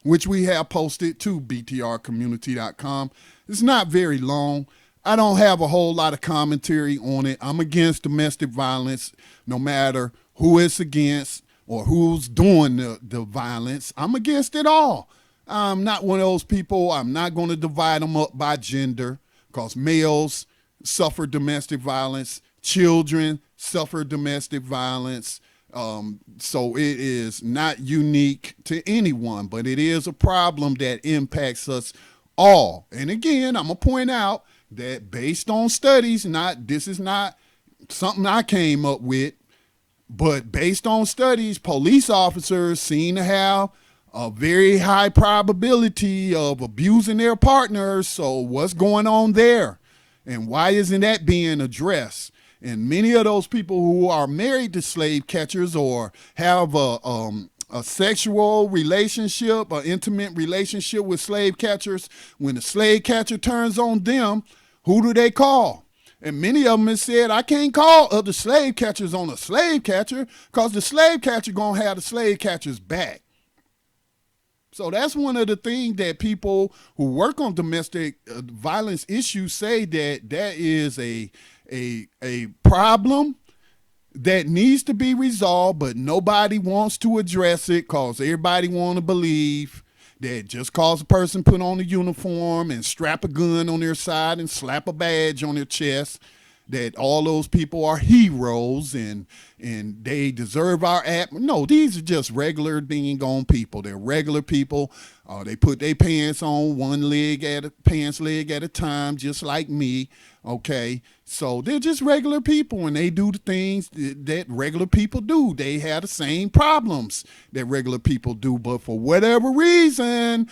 which we have posted to btrcommunity.com. It's not very long. I don't have a whole lot of commentary on it. I'm against domestic violence, no matter who it's against or who's doing the violence. I'm against it all. I'm not one of those people. I'm not going to divide them up by gender, because males suffer domestic violence, children suffer domestic violence. So it is not unique to anyone, but it is a problem that impacts us all. And again, I'm going to point out that based on studies, this is not something I came up with, but based on studies, police officers seem to have a very high probability of abusing their partners. So what's going on there? And why isn't that being addressed? And many of those people who are married to slave catchers or have a sexual relationship, an intimate relationship with slave catchers, when the slave catcher turns on them, who do they call? And many of them have said, I can't call other slave catchers on a slave catcher, because the slave catcher going to have the slave catcher's back. So that's one of the things that people who work on domestic violence issues say, that is a problem that needs to be resolved, but nobody wants to address it because everybody want to believe that just cause a person put on a uniform and strap a gun on their side and slap a badge on their chest, that all those people are heroes and they deserve our app. No, these are just regular ding-gong people. They're regular people. They put their pants on pants leg at a time, just like me. Okay, so they're just regular people, and they do the things that regular people do. They have the same problems that regular people do, but for whatever reason,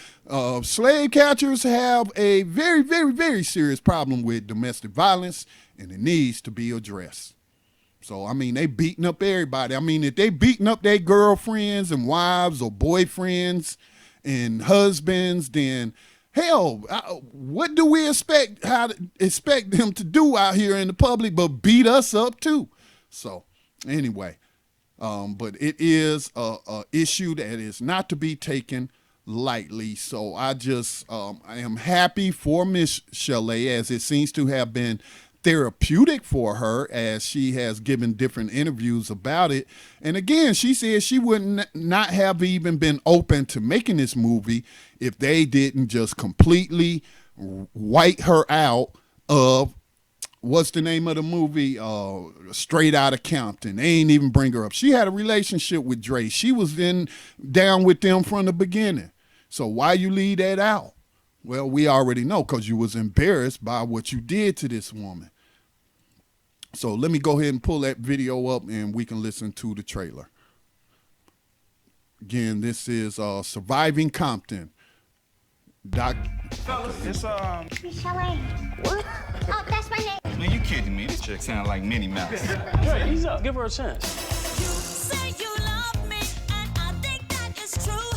slave catchers have a very, very, very serious problem with domestic violence, and it needs to be addressed. So, I mean, they beating up everybody. I mean, if they beating up their girlfriends and wives or boyfriends and husbands, then hell, what do we expect them to do out here in the public but beat us up too? So, anyway, but it is a issue that is not to be taken lightly. So I am happy for Michel'le, as it seems to have been therapeutic for her, as she has given different interviews about it. And again, she said she would not have even been open to making this movie if they didn't just completely white her out of, what's the name of the movie? Straight Outta Compton. They ain't even bring her up. She had a relationship with Dre. She was down with them from the beginning. So why you leave that out? Well, we already know, because you was embarrassed by what you did to this woman. So let me go ahead and pull that video up and we can listen to the trailer. Again, this is Surviving Compton. Fellas, it's Michel'le. What? Oh, that's my name. Man, you kidding me? This chick sound like Minnie Mouse. Hey, ease up. Give her a chance. Say you love me, and I think that is true.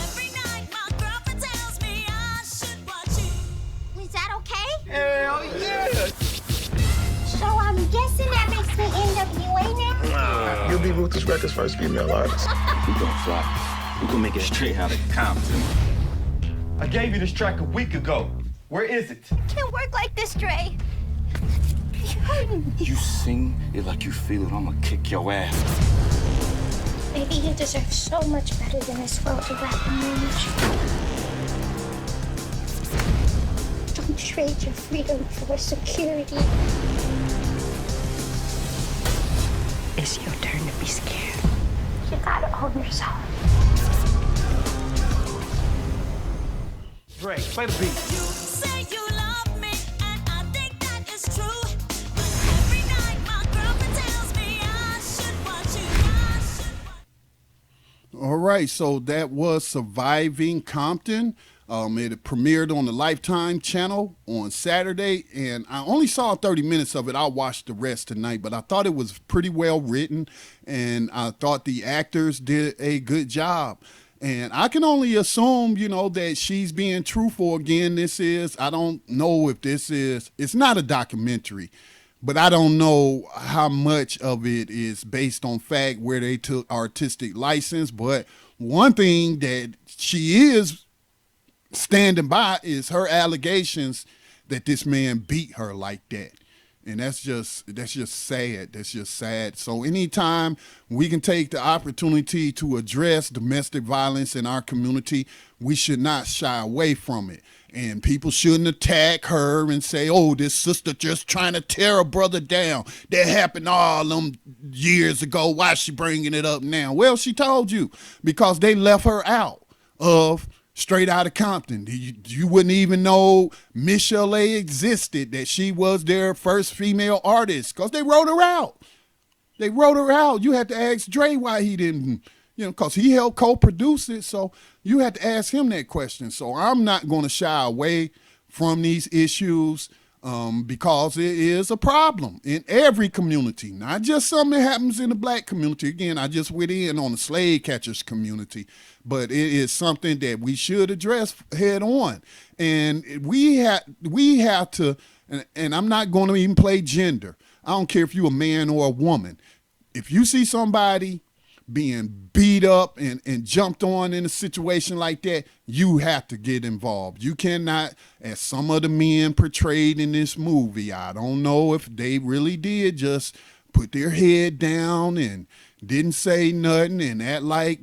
Every night my girlfriend tells me I should watch you. Is that okay? Hell yeah! So I'm guessing that makes me NWA now? You'll be Ruthless Records' first female artist. We gonna fly. We gonna make it straight out of Compton. I gave you this track a week ago. Where is it? Can't work like this, Dre. You sing it like you feel it. I'ma kick your ass. Maybe you deserve so much better than this world of rap and rage. Don't trade your freedom for security. It's your turn to be scared. You gotta own yourself. Dre, play the beat. Say you love me, and I think that is true. Every night my girlfriend tells me I should watch you. All right, so that was Surviving Compton. It premiered on the Lifetime channel on Saturday, and I only saw 30 minutes of it. I'll watch the rest tonight, but I thought it was pretty well written, and I thought the actors did a good job. And I can only assume, that she's being truthful again. I don't know if it's not a documentary, but I don't know how much of it is based on fact where they took artistic license. But one thing that she is standing by is her allegations that this man beat her like that. And that's just sad. That's just sad. So anytime we can take the opportunity to address domestic violence in our community, we should not shy away from it. And people shouldn't attack her and say, oh, this sister just trying to tear a brother down. That happened all them years ago. Why is she bringing it up now? Well, she told you, because they left her out of Straight Outta Compton. You wouldn't even know Michel'le existed, that she was their first female artist, because they wrote her out. They wrote her out. You had to ask Dre why he didn't, because he helped co-produce it. So you had to ask him that question. So I'm not going to shy away from these issues because it is a problem in every community, not just something that happens in the black community. Again, I just went in on the slave catchers community, but it is something that we should address head on. And we have to, and I'm not going to even play gender. I don't care if you're a man or a woman. If you see somebody being beat up and jumped on in a situation like that, you have to get involved. You cannot, as some of the men portrayed in this movie, I don't know if they really did just put their head down and didn't say nothing and act like,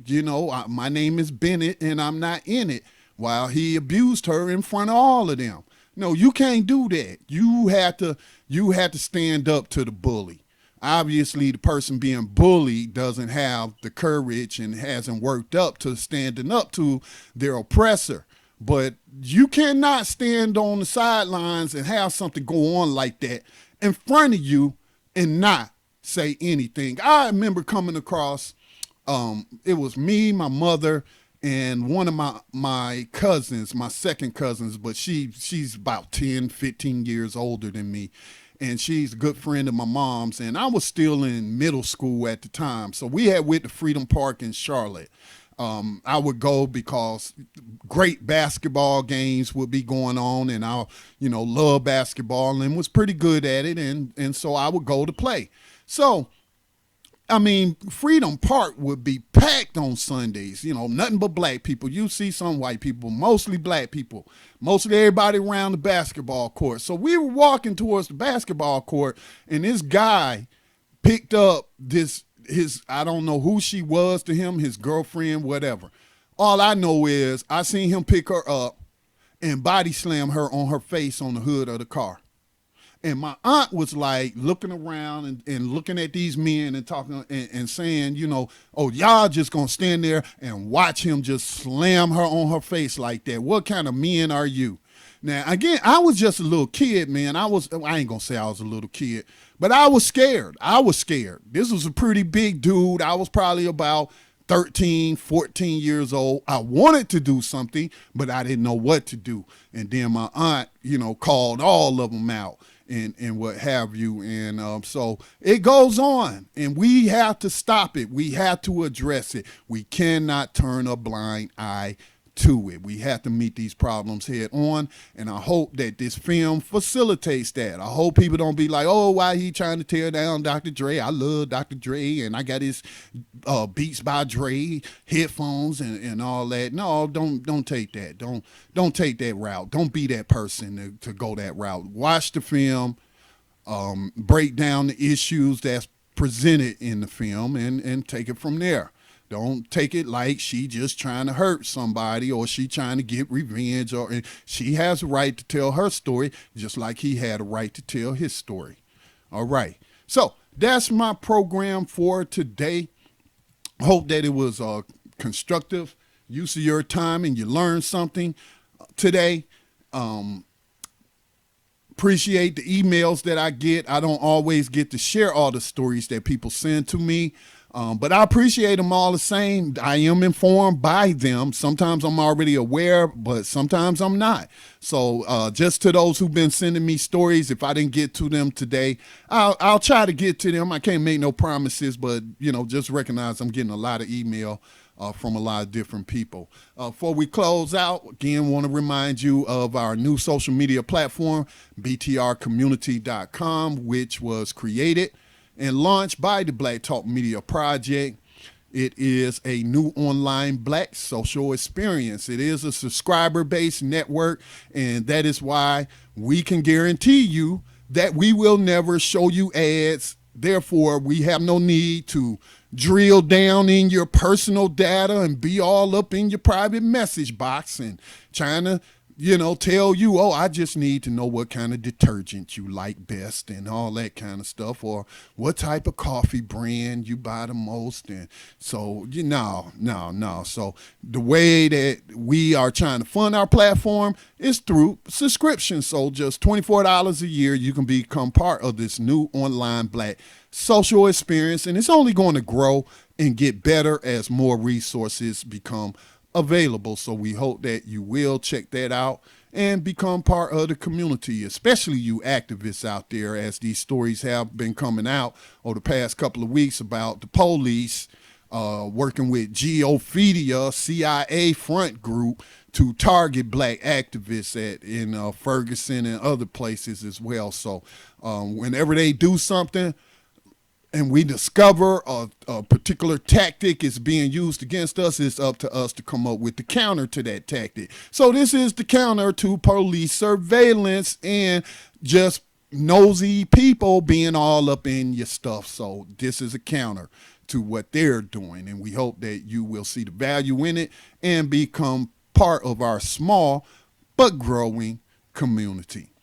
my name is Bennett and I'm not in it, while he abused her in front of all of them. No, you can't do that. You have to stand up to the bully. Obviously, the person being bullied doesn't have the courage and hasn't worked up to standing up to their oppressor. But you cannot stand on the sidelines and have something go on like that in front of you and not say anything. I remember coming across, it was me, my mother, and one of my cousins, my second cousins, but she's about 10, 15 years older than me. And she's a good friend of my mom's, and I was still in middle school at the time. So we had went to Freedom Park in Charlotte. I would go because great basketball games would be going on, and I, love basketball and was pretty good at it, and so I would go to play. So, Freedom Park would be packed on Sundays, nothing but black people. You see some white people, mostly black people, mostly everybody around the basketball court. So we were walking towards the basketball court, and this guy picked up I don't know who she was to him, his girlfriend, whatever. All I know is I seen him pick her up and body slam her on her face on the hood of the car. And my aunt was like looking around and looking at these men and talking and saying, oh, y'all just gonna stand there and watch him just slam her on her face like that. What kind of men are you? Now, again, I was just a little kid, man. I ain't gonna say I was a little kid, but I was scared. This was a pretty big dude. I was probably about 13, 14 years old. I wanted to do something, but I didn't know what to do. And then my aunt, called all of them out. And what have you. And so it goes on, and we have to stop it. We have to address it. We cannot turn a blind eye to it. We have to meet these problems head on, and I hope that this film facilitates that. I hope people don't be like, oh, why he trying to tear down Dr. Dre? I love Dr. Dre, and I got his Beats by Dre headphones and all that. No, don't take that. Don't take that route. Don't be that person to go that route. Watch the film. break down the issues that's presented in the film and take it from there. Don't take it like she just trying to hurt somebody or she trying to get revenge, or she has a right to tell her story just like he had a right to tell his story. All right. So that's my program for today. Hope that it was constructive use of your time and you learned something today. Appreciate the emails that I get. I don't always get to share all the stories that people send to me. But I appreciate them all the same. I am informed by them. Sometimes I'm already aware, but sometimes I'm not. So just to those who've been sending me stories, if I didn't get to them today, I'll try to get to them. I can't make no promises, but just recognize I'm getting a lot of email from a lot of different people. Before we close out, again, want to remind you of our new social media platform, btrcommunity.com, which was created and launched by the Black Talk Media Project. It is a new online Black social experience. It is a subscriber-based network, and that is why we can guarantee you that we will never show you ads. Therefore, we have no need to drill down in your personal data and be all up in your private message box and trying to tell you, oh, I just need to know what kind of detergent you like best and all that kind of stuff, or what type of coffee brand you buy the most. And so, no. So the way that we are trying to fund our platform is through subscription. So just $24 a year, you can become part of this new online Black social experience. And it's only going to grow and get better as more resources become available. So we hope that you will check that out and become part of the community, especially you activists out there, as these stories have been coming out over the past couple of weeks about the police working with GeoFedia, CIA front group, to target Black activists in Ferguson and other places as well. So whenever they do something and we discover a particular tactic is being used against us, it's up to us to come up with the counter to that tactic. So this is the counter to police surveillance and just nosy people being all up in your stuff. So this is a counter to what they're doing, and we hope that you will see the value in it and become part of our small but growing community.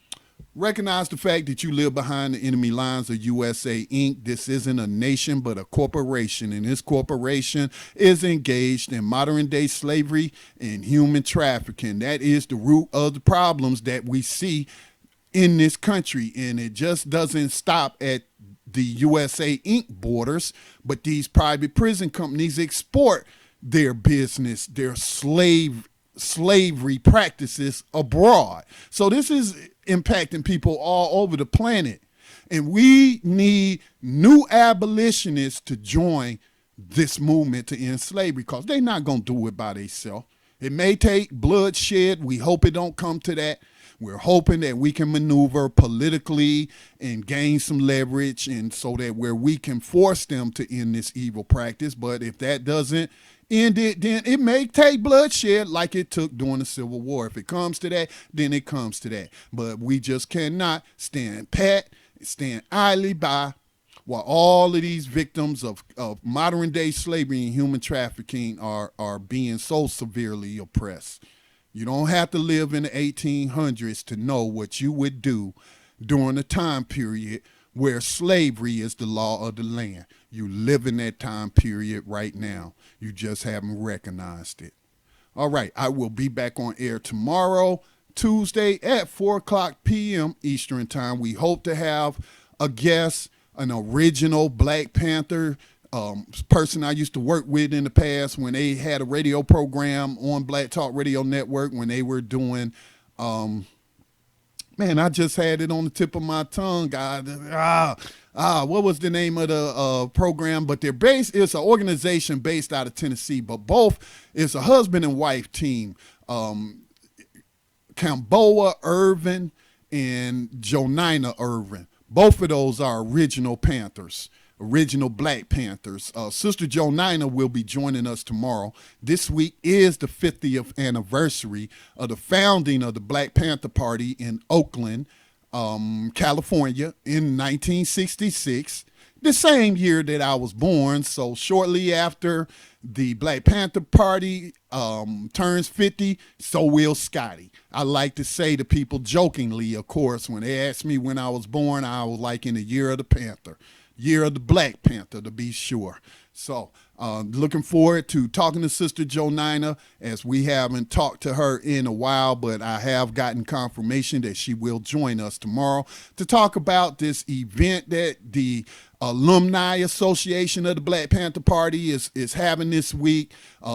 Recognize the fact that you live behind the enemy lines of USA Inc. This isn't a nation, but a corporation, and this corporation is engaged in modern-day slavery and human trafficking. That is the root of the problems that we see in this country, and it just doesn't stop at the USA Inc. borders, but these private prison companies export their business, their slavery practices abroad. So this is impacting people all over the planet. And we need new abolitionists to join this movement to end slavery, because they're not going to do it by themselves. It may take bloodshed. We hope it don't come to that. We're hoping that we can maneuver politically and gain some leverage, and so that where we can force them to end this evil practice. But if that doesn't end it, then it may take bloodshed like it took during the Civil War. If it comes to that, then it comes to that. But we just cannot stand pat, stand idly by while all of these victims of modern day slavery and human trafficking are being so severely oppressed. You don't have to live in the 1800s to know what you would do during a time period where slavery is the law of the land. You live in that time period right now. You just haven't recognized it. All right, I will be back on air tomorrow, Tuesday at 4 o'clock p.m. Eastern Time. We hope to have a guest, an original Black Panther person I used to work with in the past when they had a radio program on Black Talk Radio Network, when they were doing, I just had it on the tip of my tongue, God. What was the name of the program? But it's an organization based out of Tennessee, but both is a husband and wife team. Camboa Irvin and Jonina Irvin. Both of those are original Panthers. Original Black Panthers. Sister Jonina will be joining us tomorrow. This week is the 50th anniversary of the founding of the Black Panther Party in Oakland, California in 1966, the same year that I was born. So shortly after the Black Panther Party turns 50, so will Scotty. I like to say to people jokingly, of course, when they ask me when I was born, I was like in the year of the Panther, year of the Black Panther, to be sure. So looking forward to talking to Sister Jonina, as we haven't talked to her in a while, but I have gotten confirmation that she will join us tomorrow to talk about this event that the Alumni Association of the Black Panther Party is having this week.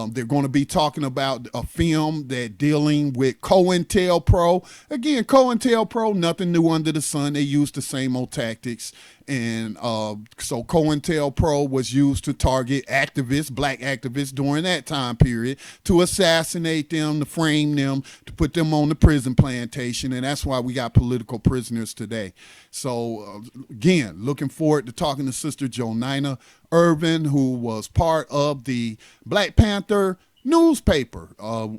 They're going to be talking about a film that dealing with COINTELPRO. Again, COINTELPRO, nothing new under the sun. They use the same old tactics. And so COINTELPRO was used to target activists, black activists during that time period, to assassinate them, to frame them, to put them on the prison plantation. And that's why we got political prisoners today. So again, looking forward to talking to Sister Jonina Irvin, who was part of the Black Panther newspaper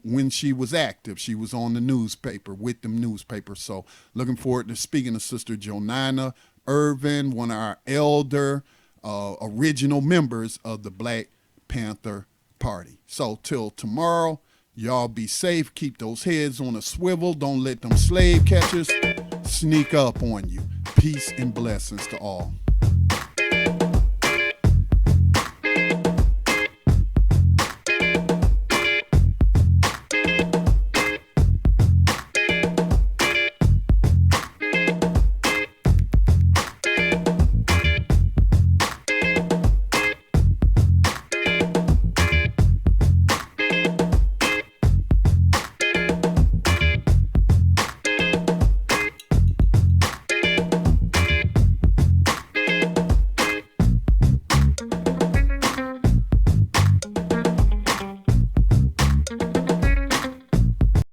when she was active. She was on the newspaper with them newspapers. So looking forward to speaking to Sister Jonina Irvin, one of our elder original members of the Black Panther Party. So till tomorrow, y'all be safe. Keep those heads on a swivel. Don't let them slave catchers sneak up on you. Peace and blessings to all.